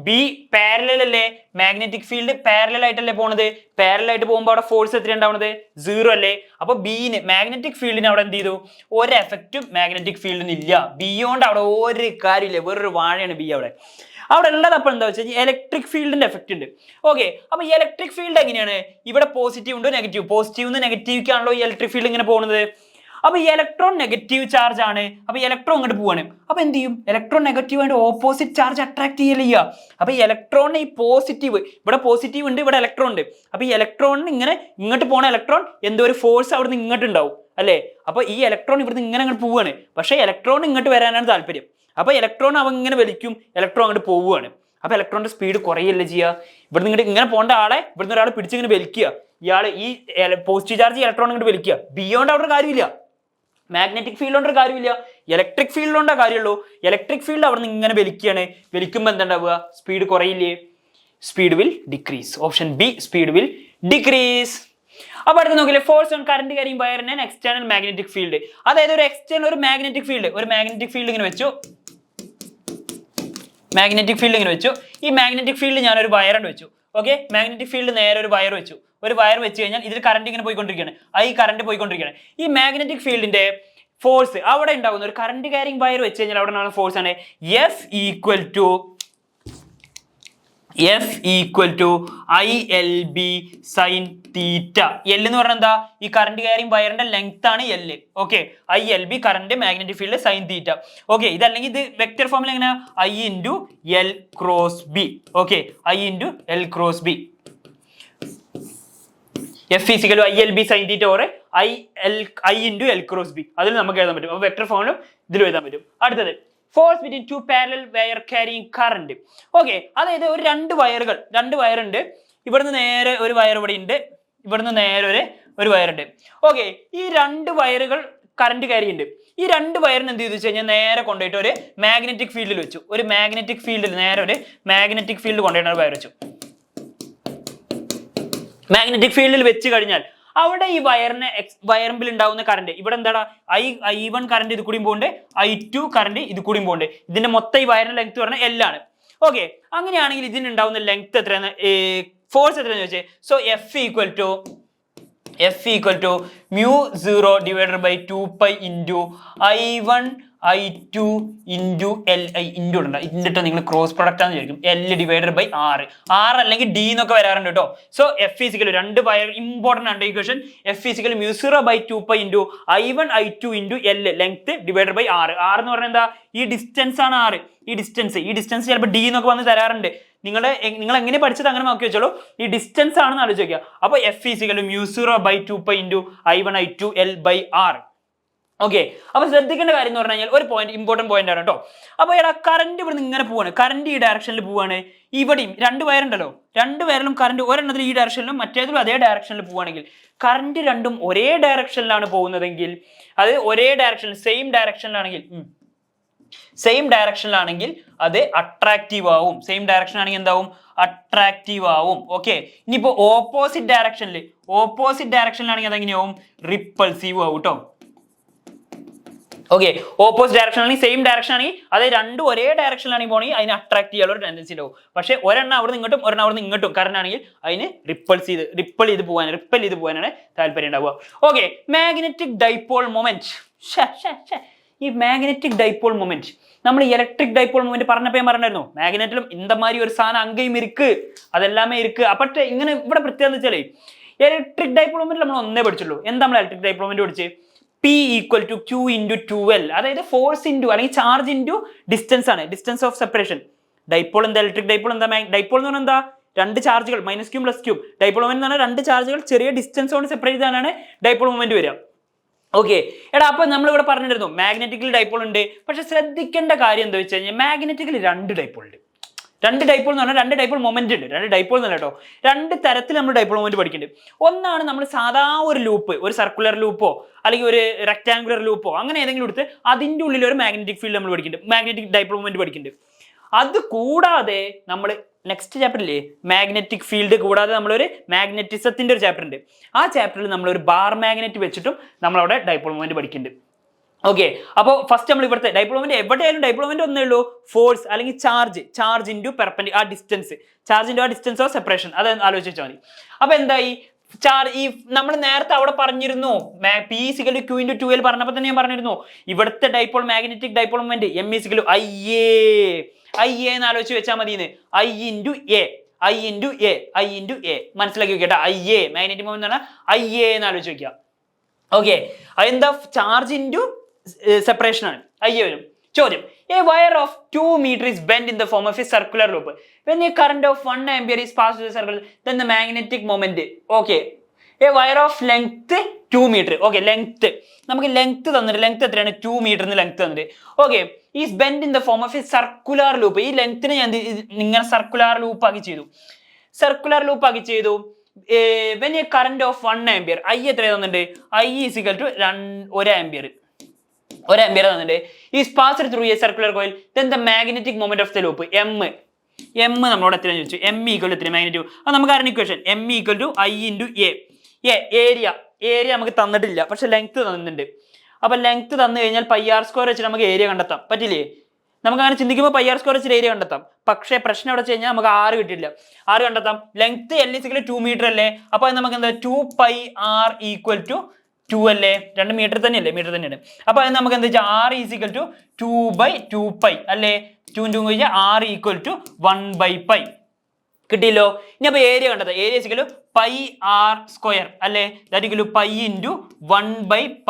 ബി പാരലൽ അല്ലേ? മാഗ്നറ്റിക് ഫീൽഡ് പാരലൽ ആയിട്ടല്ലേ പോണത്? പാരലൽ ആയിട്ട് പോകുമ്പോൾ അവിടെ ഫോഴ്സ് എത്ര ഉണ്ടാവുന്നത്? 0 അല്ലേ? അപ്പൊ ബിന് മാഗ്നറ്റിക് ഫീൽഡിന് അവിടെ എന്ത് ചെയ്തു? ഒരു എഫക്റ്റും മാഗ്നറ്റിക് ഫീൽഡിന് ഇല്ല. ബി കൊണ്ട് അവിടെ ഒരു കാര്യമില്ല, വേറൊരു വാഴയാണ് ബി അവിടെ ഉള്ളത്. അപ്പോൾ എന്താ വെച്ചാൽ ഇലക്ട്രിക് ഫീൽഡിന്റെ എഫക്റ്റ് ഉണ്ട്. ഓക്കെ, അപ്പൊ ഇലക്ട്രിക് ഫീൽഡ് എങ്ങനെയാണ്? ഇവിടെ പോസിറ്റീവ് ഉണ്ട്, നെഗറ്റീവ്. പോസിറ്റീവ് നെഗറ്റീവിലേക്കാണല്ലോ ഈ ഇലക്ട്രിക് ഫീൽഡ് ഇങ്ങനെ പോകുന്നത്. അപ്പൊ ഇലക്ട്രോൺ നെഗറ്റീവ് ചാർജ് ആണ്. അപ്പൊ ഇലക്ട്രോൺ അങ്ങോട്ട് പോവാണ്. അപ്പൊ എന്ത് ചെയ്യും? ഇലക്ട്രോൺ നെഗറ്റീവ് ആയിട്ട് ഓപ്പോസിറ്റ് ചാർജ് അട്രാക്ട് ചെയ്യലില്ല. അപ്പൊ ഇലക്ട്രോണിന് ഈ പോസിറ്റീവ്, ഇവിടെ പോസിറ്റീവ് ഉണ്ട്, ഇവിടെ ഇലക്ട്രോൺ ഉണ്ട്. അപ്പൊ ഈ ഇലക്ട്രോണിന് ഇങ്ങനെ ഇങ്ങോട്ട് പോണ ഇലക്ട്രോൺ എന്തോ ഒരു ഫോഴ്സ് അവിടെ നിന്ന് ഇങ്ങോട്ട് ഉണ്ടാവും അല്ലേ? അപ്പൊ ഈ ഇലക്ട്രോൺ ഇവിടുന്ന് ഇങ്ങനെ അങ്ങോട്ട് പോവുകയാണ്. പക്ഷെ ഇലക്ട്രോൺ ഇങ്ങോട്ട് വരാനാണ് താല്പര്യം. അപ്പൊ ഇലക്ട്രോൺ അവൻ ഇങ്ങനെ വലിക്കും, ഇലക്ട്രോൺ അങ്ങോട്ട് പോവുകയാണ്. അപ്പൊ ഇലക്ട്രോണിന്റെ സ്പീഡ് കുറയല്ലേ ചെയ്യുക? ഇവിടുന്ന് ഇങ്ങോട്ട് ഇങ്ങനെ പോകേണ്ട ആളെ ഇവിടുന്ന് ഒരാൾ പിടിച്ചിങ്ങനെ വലിക്കുക. ഇയാള് ഈ പോസിറ്റീവ് ചാർജ് ഇലക്ട്രോൺ ഇങ്ങോട്ട് വലിക്കുക. ബിയോണ്ട് അവിടെ കാര്യമില്ല. മാഗ്നറ്റിക് ഫീൽഡ് കൊണ്ട് കാര്യമില്ല, ഇലക്ട്രിക് ഫീൽഡ് കൊണ്ടാ കാര്യമുള്ളൂ. ഇലക്ട്രിക് ഫീൽഡ് അവിടെ നിന്ന് ഇങ്ങനെ വലിക്കുകയാണ്. വലിക്കുമ്പോൾ എന്താ ഉണ്ടാവുക? സ്പീഡ് കുറയില്ലേ? Speed will decrease. Option B, speed will decrease. അപ്പൊ അടുത്ത് നോക്കില്ലേ, force on current carrying wire in external magnetic field. അതായത് ഒരു എക്സ്റ്റേണൽ ഒരു മാഗ്നറ്റിക് ഫീൽഡ് ഇങ്ങനെ വെച്ചു. ഈ മാഗ്നറ്റിക് ഫീൽഡ് ഞാൻ ഒരു വയറുണ്ട് വെച്ചു. ഓക്കെ, മാഗ്നറ്റിക് ഫീൽഡ് നേരെ ഒരു വയർ വെച്ചു. ഒരു വയർ വെച്ച് കഴിഞ്ഞാൽ ഇതിൽ കറണ്ട് ഇങ്ങനെ പോയിക്കൊണ്ടിരിക്കുകയാണ്. ഈ കറണ്ട് പോയിക്കൊണ്ടിരിക്കുകയാണ്. ഈ മാഗ്നറ്റിക് ഫീൽഡിന്റെ ഫോഴ്സ് അവിടെ ഉണ്ടാകുന്ന ഒരു കറണ്ട് ക്യാരിയിങ് വയർ വെച്ച് കഴിഞ്ഞാൽ അവിടെ ഉണ്ടാകുന്ന ഫോഴ്സ് ആണ് F equal to ILB sine theta. L എന്ന് പറഞ്ഞാൽ എന്താ? ഈ കറണ്ട് ക്യാരിയിങ് വയറിന്റെ ലെങ്ത് ആണ് L. Okay, ILB current magnetic field sine theta. Okay, ഇതല്ലെങ്കിൽ ഇത് വെക്ടർ ഫോമിൽ എങ്ങനെ? I × L cross B. Okay, I × L cross B. F ILB sin theta or I × L cross B. അതിൽ നമുക്ക് എഴുതാൻ പറ്റും. അപ്പോൾ വെക്ടർ ഫോമിലും ഇതിലും എഴുതാൻ പറ്റും. അടുത്തത് force between two parallel wire carrying current. Okay, അതായത് ഒരു രണ്ട് വയർ ഉണ്ട്. ഇവിടുന്ന് നേരെ ഒരു വയർ ഇവിടെ ഉണ്ട്, ഇവിടുന്ന് നേരെ ഒരു വയർ ഉണ്ട്. ഓക്കെ, ഈ രണ്ട് വയറുകൾ കറന്റ് ക്യാരി ഉണ്ട്. ഈ രണ്ട് വയറിന് എന്ത് ചെയ്തു വെച്ച് കഴിഞ്ഞാൽ നേരെ കൊണ്ടുപോയിട്ട് ഒരു മാഗ്നറ്റിക് ഫീൽഡിൽ വെച്ചു. ഒരു മാഗ്നറ്റിക് ഫീൽഡ് കൊണ്ടുപോയിട്ട് ഒരു വയർ വെച്ചു. മാഗ്നറ്റിക് ഫീൽഡിൽ വെച്ച് കഴിഞ്ഞാൽ അവിടെ ഈ വയറിൽ ഉണ്ടാവുന്ന കറന്റ് ഇവിടെ എന്താടാ? I1 കറന്റ് ഇത് കൂടിയും പോകുന്നുണ്ട്, I2 കറന്റ് ഇത് കൂടിയും പോകുന്നുണ്ട്. ഇതിന്റെ മൊത്തം ഈ വയറിന്റെ ലെങ്ത് പറഞ്ഞാൽ L ആണ്. ഓക്കെ, അങ്ങനെയാണെങ്കിൽ ഇതിനുണ്ടാവുന്ന ലെങ്ത് എത്രയാണ്? ഫോഴ്സ് എത്രയാണെന്ന് ചോദിച്ചേ. So F equal to μ0 divided by 2π into I1 I2 into LI into ഉണ്ട്. ഇതിൻ്റെ നിങ്ങൾ ക്രോസ് പ്രൊഡക്റ്റ് ആണെന്ന് വിചാരിക്കും. L ഡിവൈഡഡ് ബൈ R അല്ലെങ്കിൽ D എന്നൊക്കെ വരാറുണ്ട് കേട്ടോ. സോ F ഈക്വൽ രണ്ട് വയർ ഇമ്പോർട്ടൻ്റ് ആണ് equation. F equal μ0 by 2π into I1 I2 into L length divided by R. R എന്ന് പറഞ്ഞാൽ എന്താ? ഈ ഡിസ്റ്റൻസ് ആണ് R. ഈ ഡിസ്റ്റൻസ് ചിലപ്പോൾ D എന്നൊക്കെ വന്ന് തരാറുണ്ട്. നിങ്ങൾ എങ്ങനെ പഠിച്ചത് അങ്ങനെ നോക്കി വെച്ചോളൂ. ഈ ഡിസ്റ്റൻസ് ആണെന്ന് ആലോചിക്കുക. അപ്പോൾ F equal μ0 by 2π into I1 I2 L by R. Okay, അപ്പൊ ശ്രദ്ധിക്കേണ്ട കാര്യം എന്ന് പറഞ്ഞു കഴിഞ്ഞാൽ ഒരു ഇമ്പോർട്ടന്റ് പോയിന്റ് ആണ് കേട്ടോ. അപ്പൊ കറന്റ് ഇവിടെ ഇങ്ങനെ പോവാണ്, കറന്റ് ഈ ഡയറക്ഷനിൽ പോവാണ്. ഇവിടെയും രണ്ട് വയറുണ്ടല്ലോ, രണ്ട് വയറിലും കറന്റ് ഒരെണ്ണത്തിൽ ഈ ഡയറക്ഷനിലും മറ്റേതിലും അതേ ഡയറക്ഷനിൽ പോവുകയാണെങ്കിൽ കറന്റ് രണ്ടും ഒരേ ഡയറക്ഷനിലാണ് പോകുന്നതെങ്കിൽ, അത് ഒരേ ഡയറക്ഷനിൽ സെയിം ഡയറക്ഷനിലാണെങ്കിൽ സെയിം ഡയറക്ഷനിലാണെങ്കിൽ അത് അട്രാക്റ്റീവ് ആവും. സെയിം ഡയറക്ഷൻ ആണെങ്കിൽ എന്താവും? അട്രാക്റ്റീവ് ആവും. ഓക്കെ, ഇനിയിപ്പോ ഓപ്പോസിറ്റ് ഡയറക്ഷനിലാണെങ്കിൽ അതെങ്ങനെയാവും? റിപ്പൾസീവ് ആവും കേട്ടോ. ഓക്കെ, ഓപ്പോസിറ്റ് ഡയറക്ഷൻ ആണെങ്കിൽ സെയിം ഡയറക്ഷൻ ആണെങ്കിൽ അത് രണ്ടും ഒരേ ഡയറക്ഷനിലാണെങ്കിൽ പോകണമെങ്കിൽ അതിന് അട്രാക്ട് ചെയ്യാനുള്ള ഒരു ടെൻഡൻസി ഉണ്ടാവും. പക്ഷെ ഒരെണ്ണം അവിടെ നിന്ന് ഇങ്ങോട്ടും ഒരെണ്ണം അവിടെ നിന്ന് ഇങ്ങോട്ടും കറണ്ട് ആണെങ്കിൽ അതിന് റിപ്പൽ ചെയ്ത് പോകാനാണ് താല്പര്യം ഉണ്ടാവുക. Okay, magnetic dipole moment. ഈ മാഗ്നറ്റിക് ഡൈപോൾ മൊമെന്റ് നമ്മൾ ഇലക്ട്രിക് ഡൈപോൾ മൊമെന്റ് പറഞ്ഞപ്പോൾ ഞാൻ പറഞ്ഞായിരുന്നു മാഗ്നറ്റിലും இந்த மாதிரி ഒരു സാധനം അങ്കയും ഇருக்கு അതെല്ലാമേ ഇருக்கு. പക്ഷേ ഇങ്ങനെ ഇവിടെ പ്രത്യേകത വെച്ചാലേ ഇലക്ട്രിക് ഡൈപോൾ മൊമെന്റ് നമ്മൾ ഒന്നേ പഠിച്ചുള്ളൂ. എന്താ നമ്മൾ ഇലക്ട്രിക് ഡൈപോൾ മൊമെന്റ് പഠിച്ച്? P equal to Q into 2L, അതായത് ഫോഴ്സ് ഇൻറ്റു അല്ലെങ്കിൽ ചാർജ് ഇൻറ്റു ഡിസ്റ്റൻസ് ആണ്, ഡിസ്റ്റൻസ് ഓഫ് സെപ്പറേഷൻ. ഡൈപോൾ എന്താ? ഇലക്ട്രിക് ഡൈപോൾ എന്താ? ഡൈപോൾ എന്ന് പറഞ്ഞാൽ എന്താ? രണ്ട് ചാർജുകൾ മൈനസ് ക്യൂം പ്ലസ് ക്യൂം. ഡൈപോൾ മൊമെന്റ് എന്ന് പറഞ്ഞാൽ രണ്ട് ചാർജുകൾ ചെറിയ ഡിസ്റ്റൻസ് കൊണ്ട് സെപ്പറേറ്റ് ചെയ്താലാണ് ഡൈപോൾ മൊമെന്റ് വരിക. ഓക്കെ, എടാ അപ്പൊ നമ്മൾ ഇവിടെ പറഞ്ഞിരുന്നു മാഗ്നറ്റിക്കൽ ഡൈപോൾ ഉണ്ട്. പക്ഷെ ശ്രദ്ധിക്കേണ്ട കാര്യം എന്താ വെച്ച് കഴിഞ്ഞാൽ മാഗ്നറ്റിക്കൽ രണ്ട് ഡൈപോൾ ഉണ്ട്. രണ്ട് ഡൈപോൾ എന്ന് പറഞ്ഞാൽ രണ്ട് ഡൈപോൾ മൊമെന്റ് ഉണ്ട്. രണ്ട് ഡൈപോൾ എന്നല്ല കേട്ടോ, രണ്ട് തരത്തിൽ നമ്മൾ ഡൈപോൾ മൊമെന്റ് പഠിക്കുന്നുണ്ട്. ഒന്നാണ് നമ്മൾ സാധാ ഒരു ലൂപ്പ്, ഒരു സർക്കുലർ ലൂപ്പോ അല്ലെങ്കിൽ ഒരു റെക്ടാങ്കുലർ ലൂപ്പോ അങ്ങനെ ഏതെങ്കിലും എടുത്ത് അതിൻ്റെ ഉള്ളിൽ ഒരു മാഗ്നറ്റിക് ഫീൽഡ് നമ്മൾ പഠിക്കുന്നുണ്ട്, മാഗ്നറ്റിക് ഡൈപോൾ മൊമെന്റ് പഠിക്കുന്നുണ്ട്. അത് കൂടാതെ നമ്മൾ നെക്സ്റ്റ് ചാപ്റ്ററില്ലേ മാഗ്നറ്റിക് ഫീൽഡ് കൂടാതെ നമ്മളൊരു മാഗ്നറ്റിസത്തിന്റെ ഒരു ചാപ്റ്റർ ഉണ്ട്. ആ ചാപ്റ്ററിൽ നമ്മളൊരു ബാർ മാഗ്നറ്റ് വെച്ചിട്ടും നമ്മളവിടെ ഡൈപോൾ മൊമെന്റ് പഠിക്കുന്നുണ്ട്. ഓക്കെ, അപ്പോൾ ഫസ്റ്റ് നമ്മൾ ഇവിടുത്തെ ഡൈപോൾ മൊമെന്റ് എവിടെയായാലും ഡൈപോൾ മൊമെന്റ് ഒന്നേ ഉള്ളൂ, ഫോഴ്സ് അല്ലെങ്കിൽ ചാർജ് ഇൻറ്റു പെർപെൻഡിക്കുലർ ആ ഡിസ്റ്റൻസ് ഓഫ് സെപ്പറേഷൻ. അത് ആലോചിച്ച് വെച്ചാൽ മതി. അപ്പൊ എന്തായി? ഈ നമ്മൾ നേരത്തെ അവിടെ പറഞ്ഞിരുന്നു P = Q × 2L പറഞ്ഞപ്പോൾ തന്നെ ഞാൻ പറഞ്ഞിരുന്നു ഇവിടുത്തെ dipole magnetic dipole moment M = IA എന്ന് ആലോചിച്ച് വെച്ചാൽ മതി. I × A മനസ്സിലാക്കി വെക്കട്ടെ. IA മാഗ്നറ്റിക് മൊമെന്റ് എന്ന് പറഞ്ഞാൽ IA എന്ന് ആലോചിച്ച് വെക്കുക. ഓക്കെ, അതെന്താ? ചാർജ് ഇൻറ്റു സെപ്പറേഷൻ ആണ്. IA വരും. ചോദ്യം: A wire of 2 meters is bent in the form of a circular loop. When a current of 1 ampere is passed through the circle, then the magnetic moment. Okay. A wire of length 2 meter. Okay, length. നമുക്ക് length തന്നിട്ട് length എത്രയാണ്? 2 മീറ്ററിന് length തന്നിട്ട്. Okay, is bend in the form of A circular loop. ഈ ലെങ്ത്തിനെ ഞാൻ ഇങ്ങനെ circular loop ആക്കി ചെയ്തു. When a current of 1 ampere, I എത്ര തന്നിട്ടുണ്ട്? I = 1 ampere. 1 ampere തന്നിട്ട് is passed through A circular coil, then the magnetic moment of the loop M നമ്മളോട് എത്രയാണെന്ന് ചോദിച്ചു. M = എത്ര മാഗ്നറ്റിക്? അത് നമുക്ക് അറിയാൻ equation M = I × A. Area നമുക്ക് തന്നിട്ടില്ല, പക്ഷെ ലെങ്ത് തന്നിട്ടുണ്ട്. അപ്പൊ ലെങ്ത് തന്നു കഴിഞ്ഞാൽ πr² വെച്ചിട്ട് നമുക്ക് ഏരിയ കണ്ടെത്താം. പറ്റില്ലേ? നമുക്ക് അങ്ങനെ ചിന്തിക്കുമ്പോൾ πr² വെച്ചിട്ട് ഏരിയ കണ്ടെത്താം. പക്ഷേ പ്രശ്നം എവിടെ വെച്ച് കഴിഞ്ഞാൽ നമുക്ക് 6 കിട്ടില്ല. 6 കണ്ടെത്താം. ലെങ്ത് L = 2 മീറ്റർ അല്ലേ? അപ്പൊ നമുക്ക് എന്താ 2πr = 2 അല്ലേ? 2 മീറ്റർ തന്നെയാണ്. അപ്പൊ അത് നമുക്ക് എന്താ വെച്ചാൽ R = 2/2π അല്ലേ? 2 × 2 കഴിഞ്ഞാൽ R = 1/π കിട്ടിയല്ലോ. ഇനി അപ്പൊ ഏരിയ കണ്ടത് ഏരിയ = πr² അല്ലേ? That = π × 1/π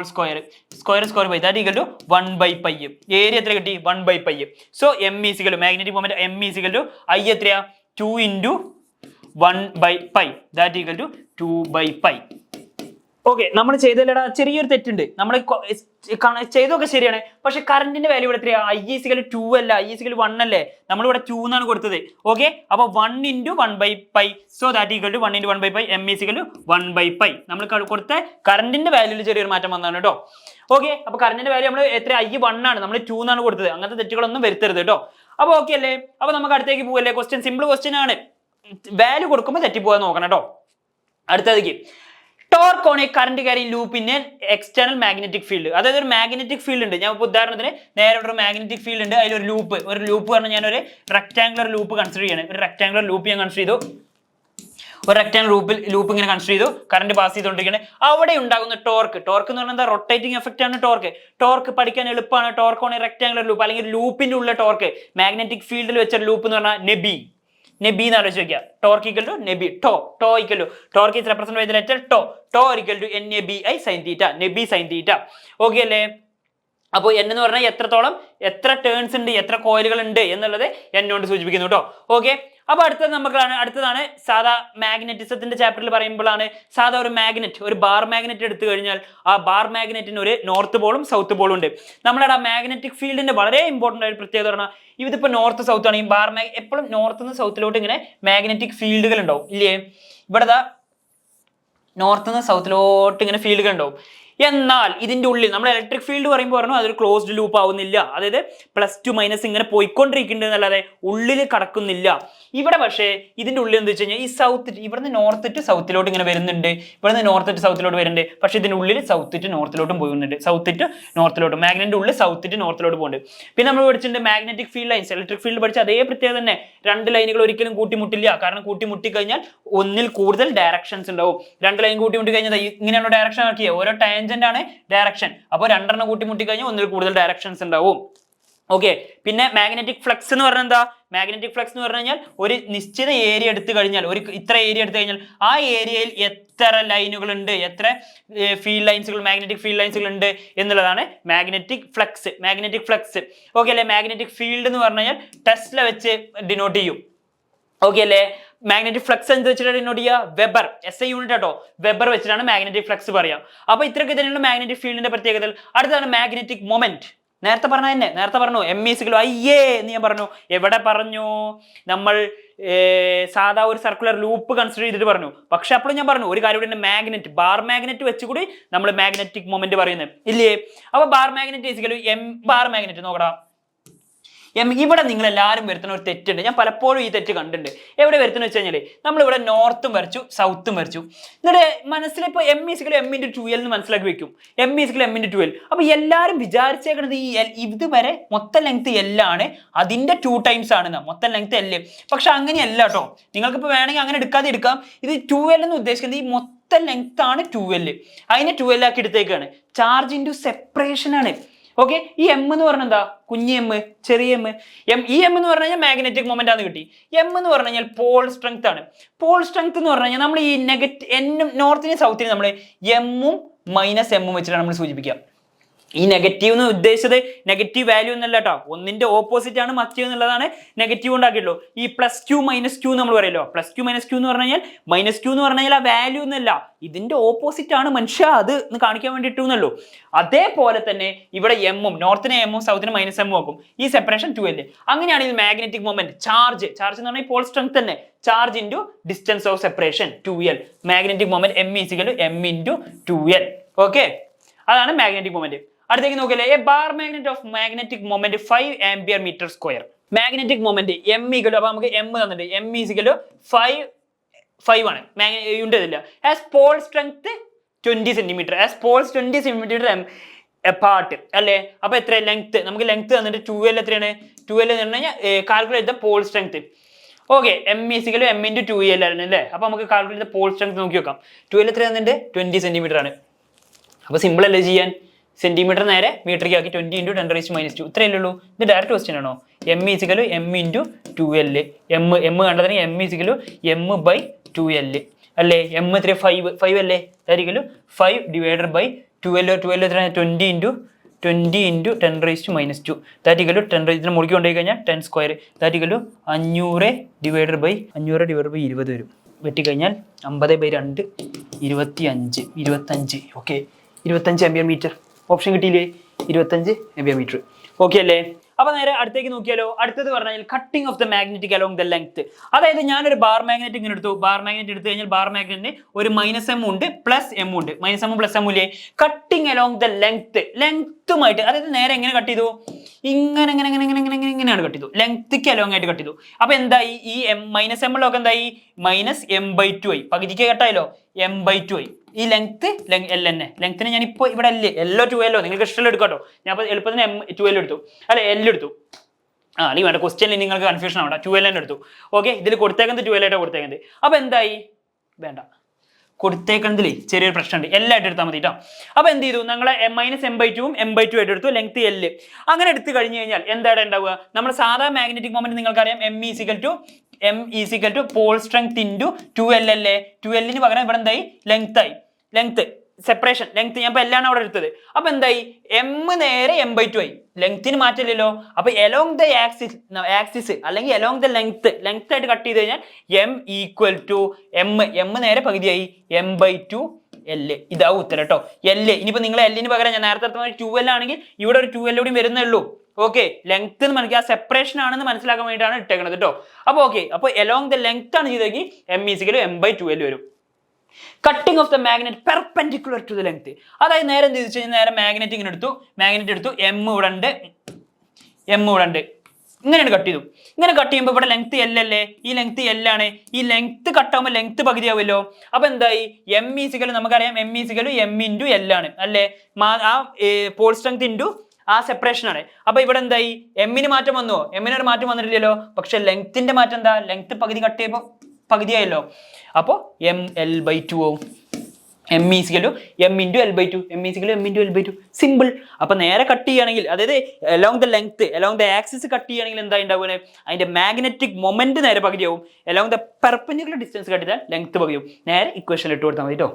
square by that = 1/π. Area എത്ര കിട്ടി? 1/π. So M = magnetic moment M = I എത്രയാ? 2 × 1/π ദാറ്റ് = 2/π. ഓക്കെ, നമ്മൾ ചെയ്തല്ലടാ ചെറിയൊരു തെറ്റുണ്ട്. നമ്മൾ ചെയ്തൊക്കെ ശരിയാണ്, പക്ഷെ കറന്റിന്റെ വാല്യൂ ഇവിടെ എത്രയാ? I = 2 അല്ല, I = 1 അല്ലേ? നമ്മളിവിടെ 2 എന്നാണ് കൊടുത്തത്. ഓക്കെ, അപ്പൊ 1 × 1/π. So that = 1 × 1/π. M = 1/π. നമ്മൾ കൊടുത്ത കറന്റിന്റെ വാല്യൂവിൽ ചെറിയൊരു മാറ്റം വന്നതാണ് കേട്ടോ. ഓക്കെ, അപ്പൊ കറന്റിന്റെ വാല്യൂ നമ്മൾ എത്ര? I 1 ആണ്, നമ്മൾ 2 എന്നാണ് കൊടുത്തത്. അങ്ങനത്തെ തെറ്റുകളൊന്നും വരുത്തരുത് കേട്ടോ. അപ്പൊ ഓക്കെ അല്ലേ? അപ്പൊ നമുക്ക് അടുത്തേക്ക് പോവല്ലേ? ക്വസ്റ്റ്യൻ സിമ്പിൾ ക്വസ്റ്റ്യൻ ആണ്. വാല്യൂ കൊടുക്കുമ്പോൾ തെറ്റിപ്പോകാൻ നോക്കണം കേട്ടോ. അടുത്തേക്ക് torque on A current carrying loop in external magnetic field. അതായത് ഒരു മാഗ്നറ്റിക് ഫീൽഡ് ഉണ്ട്. ഞാൻ ഇപ്പോൾ ഉദാഹരണത്തിന് നേരെ ഒരു മാഗ്നറ്റിക് ഫീൽഡ് ഉണ്ട്, അതിലൊരു ലൂപ്പ് പറഞ്ഞാൽ ഞാൻ ഒരു റെക്ടാങ്കുലർ ലൂപ്പ് കൺസിഡർ ചെയ്യണം. ഒരു റെക്ടാങ്കുലർ ലൂപ്പ് ഞാൻ കൺസിഡർ ചെയ്തു. ഒരു റെക്ടാങ്കുലർ ലൂപ്പ് ഇങ്ങനെ കൺസിഡർ ചെയ്തു, കറന്റ് പാസ് ചെയ്തുകൊണ്ടിരിക്കുകയാണ്. അവിടെ ഉണ്ടാകുന്ന ടോർക്ക് എന്ന് പറഞ്ഞാൽ എന്താ? റൊട്ടേറ്റിംഗ് എഫക്റ്റ് ആണ് ടോർക്ക് പഠിക്കാൻ എളുപ്പമാണ്. Torque on A rectangular loop അല്ലെങ്കിൽ ലൂപ്പിന്റെ ഉള്ള ടോർക്ക് മാഗ്നറ്റിക് ഫീൽഡിൽ വെച്ച ലൂപ്പ് എന്ന് പറഞ്ഞാൽ നെബി എന്ന് ആലോചിച്ച് വെക്കുക. ടോർക്ക് = നെബി. Torque is represent by the letter tau = NABI sin θ. നെബി sin θ. ഓക്കെ അല്ലേ? അപ്പോൾ N എന്ന് പറഞ്ഞാൽ എത്ര ടേൺസ് ഉണ്ട്, എത്ര കോയിലുകൾ ഉണ്ട് എന്നുള്ളത് N കൊണ്ട് സൂചിപ്പിക്കുന്നു കേട്ടോ. ഓക്കെ, അപ്പൊ അടുത്തതാണ് സാധാ മാഗ്നറ്റിസത്തിന്റെ ചാപ്റ്ററിൽ പറയുമ്പോഴാണ് സാധാ ഒരു ബാർ മാഗ്നറ്റ് എടുത്തു കഴിഞ്ഞാൽ ആ ബാർ മാഗ്നറ്റിന് ഒരു നോർത്ത് പോളും സൗത്ത് പോളും ഉണ്ട്. നമ്മുടെ മാഗ്നറ്റിക് ഫീൽഡിന്റെ വളരെ ഇമ്പോർട്ടന്റ് ആയ പ്രത്യേകത പറഞ്ഞാൽ ഇതിപ്പോ നോർത്ത് സൗത്ത് ആണ്. ഈ ബാർ എപ്പോഴും നോർത്ത് നിന്ന് സൗത്തിലോട്ട് ഇങ്ങനെ മാഗ്നറ്റിക് ഫീൽഡുകൾ ഉണ്ടാവും ഇല്ലേ? ഇവിടെ നോർത്ത് നിന്ന് സൗത്തിലോട്ട് ഇങ്ങനെ ഫീൽഡുകൾ ഉണ്ടാവും. എന്നാൽ ഇതിന്റെ ഉള്ളിൽ നമ്മൾ ഇലക്ട്രിക് ഫീൽഡ് പറയുമ്പോൾ പറഞ്ഞു അതൊരു ക്ലോസ്ഡ് ലൂപ്പ് ആവുന്നില്ല, അതായത് പ്ലസ് ടു മൈനസ് ഇങ്ങനെ പോയിക്കൊണ്ടിരിക്കുന്നുണ്ട് എന്നല്ലാതെ ഉള്ളിൽ കടക്കുന്നില്ല. ഇവിടെ പക്ഷേ ഇതിന്റെ ഉള്ളിൽ എന്താ വെച്ച് കഴിഞ്ഞാൽ ഈ സൗത്ത്, ഇവിടുന്ന് നോർത്ത് ടു സൗത്തിലോട്ട് ഇങ്ങനെ വരുന്നുണ്ട്, ഇവിടുന്ന് നോർത്ത് ടു സൗത്തിലോട്ട് വരുന്നുണ്ട്. പക്ഷേ ഇതിന്റെ ഉള്ളിൽ സൗത്ത് ടു നോർത്തിലോട്ടും പോകുന്നുണ്ട്, സൗത്ത് ടു നോർത്തിലോട്ടും. മാഗ്നറ്റിന്റെ ഉള്ളിൽ സൗത്ത് ടു നോർത്തിലോട്ട് പോകുന്നുണ്ട്. പിന്നെ നമ്മൾ പഠിച്ചിട്ടുണ്ട് magnetic field lines. Electric field പഠിച്ച അതേ പ്രത്യേകത തന്നെ, രണ്ട് ലൈനുകൾ ഒരിക്കലും കൂട്ടിമുട്ടില്ല. കാരണം കൂട്ടിമുട്ടി കഴിഞ്ഞാൽ ഒന്നിൽ കൂടുതൽ ഡയറക്ഷൻസ് ഉണ്ടാവും. രണ്ട് ലൈൻ കൂട്ടിമുട്ടി കഴിഞ്ഞാൽ ഇങ്ങനെയുള്ള ഡയറക്ഷൻ ആക്കിയ ഓരോ ടാൻജന്റ് ആണ് ഡയറക്ഷൻ. അപ്പോൾ രണ്ടെണ്ണം കൂട്ടിമുട്ടി കഴിഞ്ഞാൽ ഒന്നിൽ കൂടുതൽ ഡയറക്ഷൻസ് ഉണ്ടാവും. ഓക്കെ. പിന്നെ മാഗ്നറ്റിക് ഫ്ലക്സ് എന്ന് പറഞ്ഞാൽ എന്താ? മാഗ്നറ്റിക് ഫ്ലക്സ് എന്ന് പറഞ്ഞു കഴിഞ്ഞാൽ ഒരു നിശ്ചിത ഏരിയ എടുത്തു കഴിഞ്ഞാൽ, ഇത്ര ഏരിയ എടുത്തു കഴിഞ്ഞാൽ ആ ഏരിയയിൽ എത്ര ലൈനുകൾ ഉണ്ട്, എത്ര ഫീൽഡ് ലൈൻസുകൾ, മാഗ്നറ്റിക് ഫീൽഡ് ലൈൻസുകൾ ഉണ്ട് എന്നുള്ളതാണ് magnetic flux. Magnetic flux okay അല്ലേ? മാഗ്നറ്റിക് ഫീൽഡ് എന്ന് പറഞ്ഞു കഴിഞ്ഞാൽ ടെസ്ല വെച്ച് ഡിനോട്ട് ചെയ്യും. ഓക്കെ അല്ലേ? മാഗ്നറ്റിക് ഫ്ലക്സ് എന്ത് വെച്ചിട്ടാണ് ഡിനോട്ട് ചെയ്യുക? വെബർ, SI യൂണിറ്റ് കേട്ടോ. വെബർ വെച്ചിട്ടാണ് മാഗ്നറ്റിക് ഫ്ലക്സ് പറയാം. അപ്പൊ ഇത്രയൊക്കെ തന്നെയാണ് മാഗ്നറ്റിക് ഫീൽഡിന്റെ പ്രത്യേകത. അടുത്താണ് മാഗ്നറ്റിക് മൊമെന്റ്. നേരത്തെ പറഞ്ഞ തന്നെ, നേരത്തെ പറഞ്ഞു M=, അയ്യേ എന്ന് ഞാൻ പറഞ്ഞു. എവിടെ പറഞ്ഞു? നമ്മൾ സാധാ ഒരു സർക്കുലർ ലൂപ്പ് കൺസിഡർ ചെയ്തിട്ട് പറഞ്ഞു. പക്ഷെ അപ്പോഴും ഞാൻ പറഞ്ഞു ഒരു കാര്യം കൂടി, മാഗ്നറ്റ്, ബാർ മാഗ്നറ്റ് വെച്ചുകൂടി നമ്മൾ മാഗ്നറ്റിക് മൊമെന്റ് പറയുന്നത് ഇല്ലേ? അപ്പൊ bar magnet M bar magnet നോക്കടാ. ഇവിടെ നിങ്ങൾ എല്ലാവരും വരുത്തുന്ന ഒരു തെറ്റുണ്ട്. ഞാൻ പലപ്പോഴും ഈ തെറ്റ് കണ്ടിട്ടുണ്ട്. എവിടെ വരുത്തുന്ന വെച്ച് കഴിഞ്ഞാൽ നമ്മളിവിടെ നോർത്തും വരച്ചു, സൗത്തും വരച്ചു. എന്നിട്ട് മനസ്സിലിപ്പോൾ M=M×2L എന്ന് മനസ്സിലാക്കി വെക്കും. M=M×2L. അപ്പൊ എല്ലാവരും വിചാരിച്ചേക്കുന്നത് ഈ ഇതുവരെ മൊത്തം ലെങ്ത് L ആണ്, അതിന്റെ 2 times ആണ് മൊത്തം ലെങ്ത് L. പക്ഷെ അങ്ങനെയല്ല കേട്ടോ. നിങ്ങൾക്കിപ്പോൾ വേണമെങ്കിൽ അങ്ങനെ എടുക്കാം. ഇത് 2L എന്ന് ഉദ്ദേശിക്കുന്നത് ഈ മൊത്തം ലെങ്ത് ആണ് 2L. അതിനെ 2L ആക്കി എടുത്തേക്കാണ്. ചാർജ് ഇൻറ്റു സെപ്പറേഷൻ ആണ്. ഓക്കെ. ഈ M എന്ന് പറഞ്ഞാൽ എന്താ? കുഞ്ഞ് M, ചെറിയ M. ഈ M എന്ന് പറഞ്ഞു കഴിഞ്ഞാൽ മാഗ്നറ്റിക് മൊമെന്റ് ആണ് കിട്ടി. M എന്ന് പറഞ്ഞു കഴിഞ്ഞാൽ പോൾ സ്ട്രെങ്ത് ആണ്. പോൾ സ്ട്രെങ്ത് എന്ന് പറഞ്ഞു കഴിഞ്ഞാൽ നമ്മൾ ഈ നോർത്തിനെയും സൗത്തിനെയും നമ്മൾ M-ഉം -M-ഉം വെച്ചിട്ടാണ് നമ്മൾ സൂചിപ്പിക്കുക. ഈ നെഗറ്റീവ് എന്ന് ഉദ്ദേശിച്ചത് നെഗറ്റീവ് വാല്യൂ എന്നല്ല കേട്ടോ, ഒന്നിന്റെ ഓപ്പോസിറ്റ് ആണ് മറ്റേ എന്നുള്ളതാണ് നെഗറ്റീവ് ഉണ്ടാക്കിയുള്ളൂ. ഈ +Q -Q നമ്മൾ പറയല്ലോ, +Q -Q എന്ന് പറഞ്ഞു കഴിഞ്ഞാൽ -Q എന്ന് പറഞ്ഞു കഴിഞ്ഞാൽ ആ വാല്യൂ എന്നല്ല, ഇതിന്റെ ഓപ്പോസിറ്റ് ആണ് മനുഷ്യ, അത് കാണിക്കാൻ വേണ്ടിയിട്ടുള്ളൂ. അതേപോലെ തന്നെ ഇവിടെ M-ഉം നോർത്തിനെ M-ഉം സൗത്തിനെ -M ആക്കും. ഈ സെപ്പറേഷൻ 2L. അങ്ങനെയാണ് ഇത് മാഗ്നറ്റിക് മൊമെന്റ്. ചാർജ് എന്ന് പറഞ്ഞാൽ പോൾ സ്ട്രെങ്ത് തന്നെ, charge into distance of separation 2L. Magnetic moment M=M×2L. ഓക്കെ, അതാണ് മാഗ്നറ്റിക് മൊമെന്റ്. അടുത്തേക്ക് നോക്കില്ലേ, a bar magnet of magnetic moment 5 Ampere/m². Magnetic moment M അപ്പൊ നമുക്ക് M തന്നിട്ട് M=5 ആണ് യൂണിറ്റ് ഇല്ല. As pole strength 20 cm. As poles 20 cm apart അല്ലേ? അപ്പൊ എത്ര ലെങ്ത്? നമുക്ക് ലെങ്ത് തന്നിട്ട് 2L എത്രയാണ്? 2L എന്ന് പറഞ്ഞു കഴിഞ്ഞാൽ കാൽക്കുലേറ്റ് ചെയ്ത പോൾ സ്ട്രെങ്ത്. ഓക്കെ, M=M×2L ആണ് അല്ലേ? അപ്പൊ നമുക്ക് കാൽക്കുലേറ്റ് ചെയ്ത പോൾ സ്ട്രെങ്ത് നോക്കി നോക്കാം. 2L എത്ര തന്നിട്ട് 20 cm ആണ്. അപ്പൊ സിമ്പിൾ അല്ലേ ചെയ്യാൻ? സെന്റിമീറ്റർ നേരെ മീറ്ററിലേക്ക് ആക്കി 20 × 10⁻². ഇത്രയല്ലേ ഉള്ളൂ. ഇത് ഡയറക്റ്റ് ക്വസ്റ്റ്യൻ ആണോ? M=M×2L. M കണ്ടതിന് M=M/2L അല്ലേ? M എത്ര? 5 അല്ലേ? അതായിരിക്കും 5 / 12. 12 എത്ര? 20 × 10⁻². ദാറ്റ് 10 ഇതിനെ മുറുക്കി കൊണ്ടുപോയി കഴിഞ്ഞാൽ 10². ദാറ്റ് 500 / 20 വരും. വെട്ടിക്കഴിഞ്ഞാൽ 50/2 25. Okay, 25 Ampere. ഓപ്ഷൻ കിട്ടിയില്ലേ? 25 Ampere. ഓക്കെ അല്ലേ? അപ്പൊ നേരെ അടുത്തേക്ക് നോക്കിയാലോ. അടുത്തത് പറഞ്ഞാൽ cutting of the magnetic along the length. അതായത് ഞാനൊരു ബാർ മാഗ്നറ്റ് ഇങ്ങനെ എടുത്തു. ബാർ മാഗ്നറ്റ് എടുത്തു കഴിഞ്ഞാൽ ബാർ മാഗ്നറ്റിന് ഒരു -M ഉണ്ട്, +M ഉണ്ട്. -M +M ഇല്ലേ? കട്ടിംഗ് അലോങ് ദ ലെങ്ത്തുമായിട്ട്, അതായത് നേരെ എങ്ങനെ കട്ട് ചെയ്തു? ഇങ്ങനെയാണ് കട്ട് ചെയ്തു. ലെങ്ത്ക്ക് അലോങ് ആയിട്ട് കട്ട് ചെയ്തു. അപ്പൊ എന്തായി? ഈ -M ഉള്ളതൊക്കെ എന്തായി? -M/2 ആയി. പകുതിക്ക് കട്ടായല്ലോ, M/2 ആയി. ഈ ലെങ്ത് L തന്നെ. ലെങ്ത്തിന് ഞാൻ ഇപ്പോൾ ഇവിടെ L 2L നിങ്ങൾക്ക് ഇഷ്ടം എടുക്കാട്ടോ. ഞാൻ അപ്പോൾ എളുപ്പത്തിന് M2L എടുത്തു, അല്ല L എടുത്തു. അല്ലെങ്കിൽ വേണ്ട, ക്വസ്റ്റ്യനിൽ നിങ്ങൾക്ക് കൺഫ്യൂഷൻ ആവണ്ട, 2L തന്നെ എടുത്തു. ഓക്കെ, ഇതിൽ കൊടുത്തേക്കുന്നത് 2L ആയിട്ടാണ് കൊടുത്തേക്കുന്നത്. അപ്പൊ എന്തായി? വേണ്ട, കൊടുത്തേക്കുന്നതിൽ ചെറിയൊരു പ്രശ്നമുണ്ട്. എല്ലായിട്ട് എടുത്താൽ മതി കേട്ടോ. അപ്പൊ എന്ത് ചെയ്തു? ഞങ്ങളെ -M/2 ഉം M/2 ആയിട്ട് എടുത്തു. ലെങ്ത് L അങ്ങനെ എടുത്തു കഴിഞ്ഞു കഴിഞ്ഞാൽ എന്താണ് ഉണ്ടാവുക? നമ്മുടെ സാധാ മാഗ്നറ്റിക് മൊമെന്റ് നിങ്ങൾക്കറിയാം, M= pole strength into 2L അല്ലേ? 2L പകരം ഇവിടെ എന്തായി? ലെങ്ത് ആയി. ലെങ്ത് സെപ്പറേഷൻ ലെങ്ത് ഞാൻ ഇപ്പോൾ L ആണ് അവിടെ എടുത്തത്. അപ്പൊ എന്തായി? M നേരെ M/2 ആയി. ലെങ്ത്തിന് മാറ്റില്ലല്ലോ. അപ്പൊ എലോങ് ദ ആക്സിസ് അല്ലെങ്കിൽ എലോങ് ദ ലെങ്ത് ആയിട്ട് കട്ട് ചെയ്ത് കഴിഞ്ഞാൽ M=M നേരെ പകുതിയായി M/2L. ഇതാവും ഉത്തരം കേട്ടോ. L. ഇനിയിപ്പോ നിങ്ങൾ L പകരം ഞാൻ നേരത്തെ 2L ആണെങ്കിൽ ഇവിടെ ഒരു 2L കൂടി വരുന്നേ ഉള്ളൂ. ഓക്കെ, ലെങ്ത് എന്ന് മനസ്സിലാക്കി ആ സെപ്പറേഷൻ ആണെന്ന് മനസ്സിലാക്കാൻ വേണ്ടിയിട്ടാണ് ഇട്ടേക്കുന്നത് കേട്ടോ. അപ്പൊ ഓക്കെ, അപ്പൊ എലോങ് ദ ലെങ്ത് ആണ് ചെയ്തെങ്കിൽ M=M/2L വരും. Cutting of the magnet perpendicular to the length. അതായത് നേരെ എന്ത് വെച്ച് കഴിഞ്ഞാൽ നേരെ മാഗ്നറ്റ് ഇങ്ങനെ എടുത്തു, മാഗ്നറ്റ് എടുത്തു, എം ഇവിടെ ഉണ്ട്, ഇങ്ങനെയാണ് കട്ട് ചെയ്തു. ഇങ്ങനെ കട്ട് ചെയ്യുമ്പോൾ ഇവിടെ ലെങ്ത് എൽ അല്ലേ, ഈ ലെങ്ത് എൽ ആണ്. ഈ ലെങ്ത് കട്ടാകുമ്പോൾ ലെങ്ത് പകുതിയാവുമല്ലോ. അപ്പൊ എന്തായി, എം ഈസിക്കൽ നമുക്കറിയാം, M is equal M into L ആണ് അല്ലേ, ആ പോൾ സ്ട്രെങ്ത് ഇൻറ്റു ആ സെപ്പറേഷൻ ആണ്. അപ്പൊ ഇവിടെ എന്തായി, എമ്മിന് മാറ്റം വന്നുവോ? എമ്മിന് ഒരു മാറ്റം വന്നിട്ടില്ലല്ലോ. പക്ഷെ ലെങ്ത്തിന്റെ മാറ്റം എന്താ, ലെങ്ത് പകുതി കട്ട് ചെയ്യുമ്പോൾ പകുതിയായല്ലോ. അപ്പോൾ എം എൽ ബൈ ടു ആവും. M is equal M into L by two, M is equal M into L by two, simple. അപ്പൊ നേരെ കട്ട് ചെയ്യുകയാണെങ്കിൽ, അതായത് along the length, along the axis cut ചെയ്യുകയാണെങ്കിൽ എന്താ ഉണ്ടാവുക, അതിന്റെ മാഗ്നറ്റിക് മൊമെന്റ് നേരെ പകുതിയാവും. Along the perpendicular distance cut ചെയ്താൽ ലെങ്ത് പകുതിയാവും. നേരെ ഇക്വേഷനിൽ ഇട്ട് കൊടുത്താൽ മതി കേട്ടോ.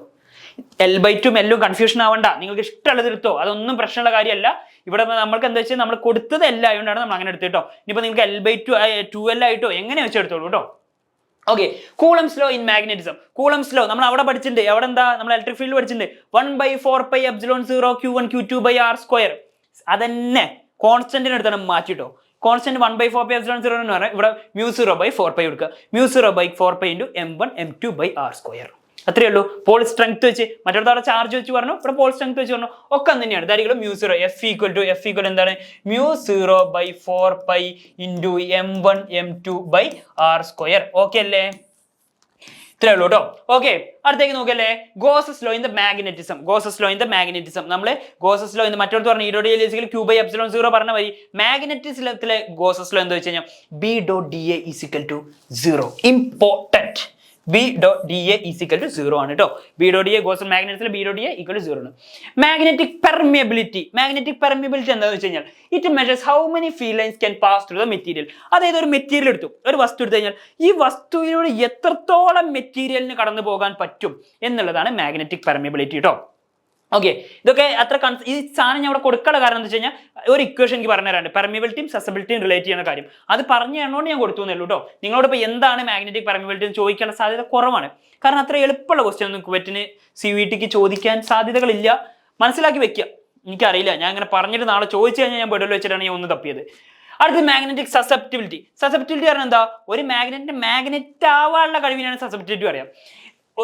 എൽ ബൈ ടു എല്ലും കൺഫ്യൂഷൻ ആവണ്ട, നിങ്ങൾക്ക് ഇഷ്ടമുള്ളത് എടുത്തോ, അതൊന്നും പ്രശ്നമുള്ള കാര്യമല്ല. ഇവിടെ നമ്മൾക്ക് എന്താ വെച്ചാൽ നമ്മൾ കൊടുത്തത് എൽ ആയതുകൊണ്ടാണ് നമ്മൾ അങ്ങനെ എടുത്തിട്ടോ. ഇനിയിപ്പോൾ നിങ്ങൾക്ക് എൽ ബൈ ടു എൽ ആയിട്ടോ എങ്ങനെ വെച്ചെടുത്തോളൂ കേട്ടോ. Okay, Coulomb's law in magnetism. Coulomb's law നമ്മൾ അവിടെ പഠിച്ചിട്ടുണ്ട്. അവിടെ എന്താ, നമ്മൾ ഇലക്ട്രിക് ഫീൽഡ് പഠിച്ചിട്ടുണ്ട്. 1/4πε0 Q1 Q2/r². അതന്നെ കോൺസ്റ്റന്റിന് എടുത്താണ് മാറ്റിട്ടോ. കോൺസ്റ്റന്റ് 1/4πε0 എന്ന് പറഞ്ഞാൽ ഇവിടെ μ0/4π കൊടുക്കുക. μ0/4π × m1 m2/r². അത്രേ ഉള്ളൂ. പോൾ സ്ട്രെങ്ത് വെച്ച്, മറ്റൊരു ചാർജ് വെച്ച് പറഞ്ഞു, ഇവിടെ പോൾ സ്ട്രെങ്ത് വെച്ച് പറഞ്ഞു, ഒക്കെ തന്നെയാണ്. ഇതായിരിക്കും μ0. F ഈക്വൽ എന്താണ്, μ0/4π × m1 m2/r². ഓക്കെ അല്ലേ, ഇത്രേ ഉള്ളൂ കേട്ടോ. ഓക്കെ, അടുത്തേക്ക് നോക്കല്ലേ, Gauss's law in the magnetism. Gauss's law in the magnetism, നമ്മള് ഗോസസ് ലോ ഇന്ന് മറ്റൊരു പറഞ്ഞു Q/ε0 പറഞ്ഞ മതി. മാഗ്നറ്റിസത്തിലെ ഗോസസ് ലോ എന്താ വെച്ച് കഴിഞ്ഞാൽ B.dA = 0. ഇമ്പോർട്ടന്റ്. B.dA = 0 ആണ് കേട്ടോ. B.dA ഗോസ് മാഗ്നറ്റിൽ B.dA = 0 ആണ്. Magnetic permeability. മാഗ്നറ്റിക് പെർമിയബിലിറ്റി എന്താണെന്ന് വെച്ച് കഴിഞ്ഞാൽ it measures how many field lines can pass through the material. അതായത് ഒരു മെറ്റീരിയൽ എടുത്തു, ഒരു വസ്തു എടുത്തു കഴിഞ്ഞാൽ ഈ വസ്തുവിലൂടെ എത്രത്തോളം മെറ്റീരിയലിന് കടന്നു പോകാൻ പറ്റും എന്നുള്ളതാണ് മാഗ്നറ്റിക് പെർമിയബിലിറ്റി കേട്ടോ. ഓക്കെ, ഇതൊക്കെ അത്ര ഈ സാധനം ഞാൻ ഇവിടെ കൊടുക്കാനുള്ള കാരണം എന്താ വെച്ച് കഴിഞ്ഞാൽ ഒരു ഇക്വേഷൻ എനിക്ക് പറഞ്ഞു തരാണ്ട്, പെർമിയബിലിറ്റിയും സസബിലിറ്റിയും റിലേറ്റ് ചെയ്യുന്ന കാര്യം. അത് പറഞ്ഞു തരണോണ്ട് ഞാൻ കൊടുത്തു എന്നേ ഉള്ളൂ കേട്ടോ. നിങ്ങളോട് ഇപ്പോൾ എന്താണ് മാഗ്നറ്റിക് പെർമിയബിലിറ്റി എന്ന് ചോദിക്കാനുള്ള സാധ്യത കുറവാണ്. കാരണം അത്ര എളുപ്പമുള്ള ക്വസ്റ്റ്യൻ ഒന്നും കുവൈറ്റിന് CVT ചോദിക്കാൻ സാധ്യതകളില്ല. മനസ്സിലാക്കി വെക്കുക. എനിക്കറിയില്ല, ഞാൻ അങ്ങനെ പറഞ്ഞിട്ട് നാളെ ചോദിച്ചു കഴിഞ്ഞാൽ ഞാൻ ബെഡിൽ വെച്ചിട്ടാണ് ഞാൻ ഒന്ന് തപ്പിയത്. അടുത്ത മാഗ്നറ്റിക് സസെപ്റ്റിബിലിറ്റി. സസെപ്റ്റിബിലിറ്റി പറഞ്ഞാൽ എന്താ, ഒരു മാഗ്നറ്റ് ആവാനുള്ള കഴിവിനാണ് സസെപ്റ്റിബിലിറ്റി പറയാം.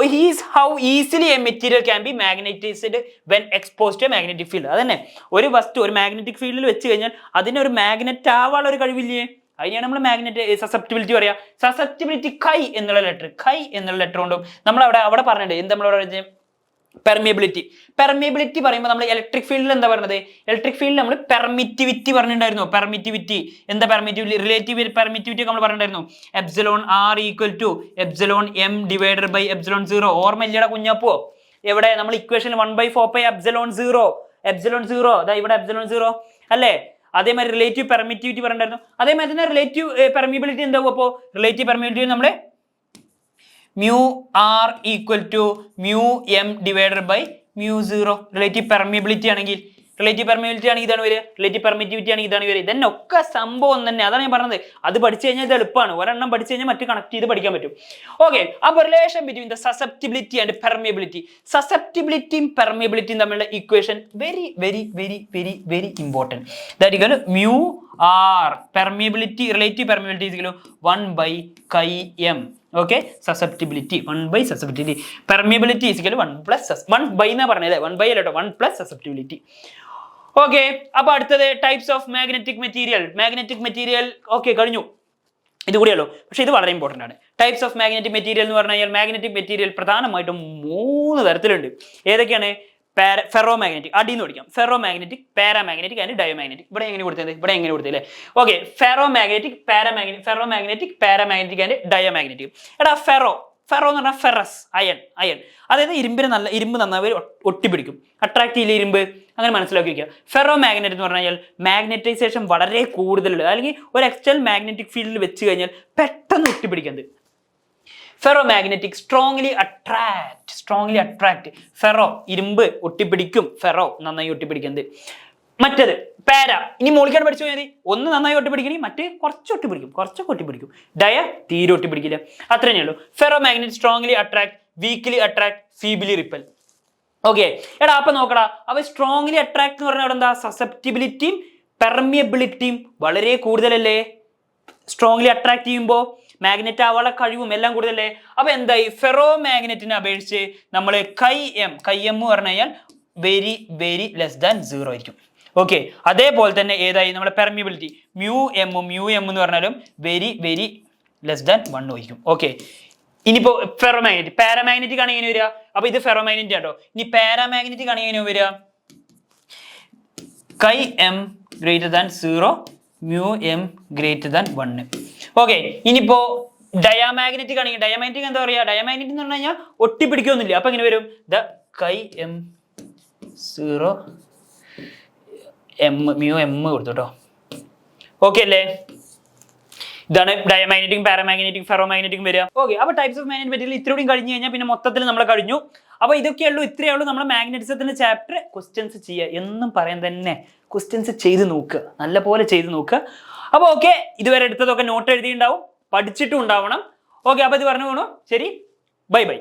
is how easily a material can be magnetized when exposed to a magnetic field. അതന്നെ, ഒരു വസ്തു ഒരു മാഗ്നറ്റിക് ഫീൽഡിൽ വെച്ച് കഴിഞ്ഞാൽ അതിനൊരു മാഗ്നറ്റ് ആവാനുള്ള ഒരു കഴിവില്ലേ, അതിനെയാണ് നമ്മൾ മാഗ്നറ്റ് സസെപ്റ്റിബിലിറ്റി പറയാം. സസെപ്റ്റിബിലിറ്റി കൈ എന്നുള്ള ലെറ്റർ കൊണ്ടും നമ്മൾ അവിടെ പറഞ്ഞിട്ടുണ്ട്. എന്താ നമ്മളവിടെ പെർമിയബിലിറ്റി പറയുമ്പോൾ നമ്മൾ ഇലക്ട്രിക് ഫീൽഡിൽ എന്താ പറഞ്ഞത്, ഇലക്ട്രിക് ഫീൽഡിൽ നമ്മൾ പെർമിറ്റിവിറ്റി പറഞ്ഞിട്ടുണ്ടായിരുന്നു. പെർമിറ്റിവിറ്റി എന്താ, റിലേറ്റീവ് പെർമിറ്റിവിറ്റി നമ്മൾ പറഞ്ഞിട്ടുണ്ടായിരുന്നു. εr = εm/ε0. ഓർമ്മയില്ലടാ കുഞ്ഞാപ്പോ, എവിടെ നമ്മൾ ഇക്വേഷൻ 1/4π ε0 അതാ ഇവിടെ ε0 അല്ലേ. അതേമാതിരി റിലേറ്റീവ് പെർമിറ്റിവിറ്റി പറഞ്ഞിട്ടുണ്ടായിരുന്നു. അതേമാതിരി തന്നെ റിലേറ്റീവ് പെർമിയബിലിറ്റി എന്താവും, അപ്പോൾ റിലേറ്റീവ് പെർമിയബിലിറ്റി നമ്മൾ μr = μm/μ0. റിലേറ്റീവ് പെർമിയബിലിറ്റി ആണെങ്കിൽ ഇതാണ് വരിക, റിലേറ്റീവ് പെർമിറ്റിവിറ്റി ആണെങ്കിൽ ഇതാണ് വരിക. ഇതന്നെ ഒക്കെ സംഭവം തന്നെ. അതാണ് ഞാൻ പറഞ്ഞത്. അത് പഠിച്ചു കഴിഞ്ഞാൽ ഇത് എളുപ്പമാണ്. ഒരെണ്ണം പഠിച്ചു കഴിഞ്ഞാൽ മറ്റു കണക്ട് ചെയ്ത് പഠിക്കാൻ പറ്റും. ഓക്കെ, അപ്പോൾ relation between the susceptibility and permeability. സസെപ്റ്റിബിലിറ്റിയും പെർമിയബിലിറ്റിയും തമ്മിലുള്ള equation very very very very very important. That μr permeability, relative permeability = 1/m. Okay, susceptibility 1/സസെപ്റ്റിബിലിറ്റി, പെർമിയബിലിറ്റി = 1/1 എന്നാ പറഞ്ഞത്, 1/, അല്ലോ 1 + സസെപ്റ്റിബിലിറ്റി. ഓക്കെ, അപ്പൊ അടുത്തത് types of magnetic material. Okay, കഴിഞ്ഞു. ഇത് കൂടിയല്ലോ, പക്ഷെ ഇത് വളരെ ഇമ്പോർട്ടൻ്റ് ആണ്. ടൈപ്സ് ഓഫ് മാഗ്നറ്റിക് മെറ്റീരിയൽ എന്ന് പറഞ്ഞു കഴിഞ്ഞാൽ മാഗ്നറ്റിക് മെറ്റീരിയൽ പ്രധാനമായിട്ടും 3 തരത്തിലുണ്ട്. ഏതൊക്കെയാണ്? ഫെറോ മാഗ്നറ്റിക്, അടിന്ന് പഠിക്കാം. Ferro magnetic, paramagnetic and diamagnetic. ഇവിടെ എങ്ങനെ കൊടുത്തത്? Okay, ferro magnetic, paramagnetic and diamagnetic. എടാ ഫെറോ എന്ന് പറഞ്ഞാൽ ഫെറസ്, അയൺ. അതായത് ഇരുമ്പ് നന്നായി ഒട്ടിപ്പിടിക്കും, അട്രാക്ട് ചെയ്യില്ല ഇരുമ്പ്, അങ്ങനെ മനസ്സിലാക്കി വയ്ക്കുക. ഫെറോ മാഗ്നറ്റ് എന്ന് പറഞ്ഞു കഴിഞ്ഞാൽ മാഗ്നറ്റൈസേഷൻ വളരെ കൂടുതലുള്ളത്, അല്ലെങ്കിൽ ഒരു എക്സ്റ്റേണൽ മാഗ്നറ്റിക് ഫീൽഡിൽ വെച്ച് കഴിഞ്ഞാൽ പെട്ടെന്ന് ഒട്ടിപ്പിടിക്കുന്നത്. Ferromagnetic strongly attract. ഫെറോ ഇരുമ്പ് ഒട്ടിപ്പിടിക്കും, ഫെറോ നന്നായി ഒട്ടിപ്പിടിക്കുന്നത്. മറ്റത് പാര, ഇനി മോളിക്കാണ് പഠിച്ചു കഴിഞ്ഞാൽ ഒന്ന് നന്നായി ഒട്ടിപ്പിടിക്കണമെങ്കിൽ മറ്റേ കുറച്ചൊക്കെ ഒട്ടിപ്പിടിക്കും. ഡയ തീരെ ഒട്ടിപ്പിടിക്കില്ല. അത്ര തന്നെയുള്ളൂ. Ferromagnet strongly attract, weakly attract, feebly repel. Okay, എടാ അപ്പൊ നോക്കടാ, അപ്പൊ സ്ട്രോങ്ലി അട്രാക്ട് എന്ന് പറഞ്ഞാൽ അവിടെ എന്താ, സസെപ്റ്റിബിലിറ്റിയും പെർമിയബിലിറ്റിയും വളരെ കൂടുതലല്ലേ സ്ട്രോങ്ലി അട്രാക്ട് ചെയ്യുമ്പോൾ. മാഗ്നറ്റ് ആവാനുള്ള കഴിവും എല്ലാം കൂടുതലല്ലേ. അപ്പൊ എന്തായി, ഫെറോ മാഗ്നറ്റിനെ അപേക്ഷിച്ച് നമ്മൾ കൈ എം പറഞ്ഞു കഴിഞ്ഞാൽ വെരി വെരി ലെസ് ദാൻ 0 ആയിരിക്കും. ഓക്കെ, അതേപോലെ തന്നെ ഏതായി നമ്മുടെ പെർമിബിലിറ്റി മ്യൂ എം എന്ന് പറഞ്ഞാലും വെരി വെരി ലെസ് ദാൻ 1 ആയിരിക്കും. ഓക്കെ, ഇനിയിപ്പോ ഫെറോമാഗ്നറ്റിക് പാരാമാഗ്നറ്റിക് ആണ് എങ്ങനെ വരിക? അപ്പൊ ഇത് ഫെറോമാഗ്നറ്റിക് ആട്ടോ. ഇനി പാരാമാഗ്നറ്റിക് ആണ് എങ്ങനെ വരിക? കൈ M greater than 0 mu M greater than 1. Okay, ഇനിയിപ്പോ ഡയാമാഗ്നറ്റിക് ആണെങ്കിൽ ഡയാമാഗ്നറ്റിക് എന്താ പറയാ? ഡയാമാഗ്നറ്റിക് എന്ന് പറഞ്ഞു കഴിഞ്ഞാൽ ഒട്ടിപ്പിടിക്കൊന്നുമില്ല. അപ്പൊ എങ്ങനെ വരും? ദ കൈ എം 0 എം മ്യൂ എം കൊടുത്തു കേട്ടോ. ഓക്കെ അല്ലേ? ഇതാണ് ഡയമാഗ്നറ്റിക് പാരാമാഗ്നറ്റിക് ഫെറോമാഗ്നറ്റിക് വരിക. ഓക്കെ, അപ്പൊ ടൈപ്സ് ഓഫ് മാഗ്നറ്റിക് മെറ്റീരിയൽ ഇത്രയും കഴിഞ്ഞ് കഴിഞ്ഞാൽ പിന്നെ മൊത്തത്തിൽ നമ്മൾ കഴിഞ്ഞു. അപ്പൊ ഇത്രയേ ഉള്ളൂ നമ്മുടെ മാഗ്നറ്റിസത്തിന്റെ ചാപ്റ്റർ. ക്വസ്റ്റ്യൻസ് ചെയ്യുക, എന്നും പറയാൻ തന്നെ ക്വസ്റ്റ്യൻസ് ചെയ്ത് നോക്കുക, നല്ല പോലെ ചെയ്ത് നോക്കുക. അപ്പൊ ഓക്കെ, ഇതുവരെ എടുത്തതൊക്കെ നോട്ട് എഴുതിയിട്ടുണ്ടാവും, പഠിച്ചിട്ടും ഉണ്ടാവണം. ഓക്കെ, അപ്പൊ ഇത് പറഞ്ഞു പോകണു. ശരി, ബൈ ബൈ.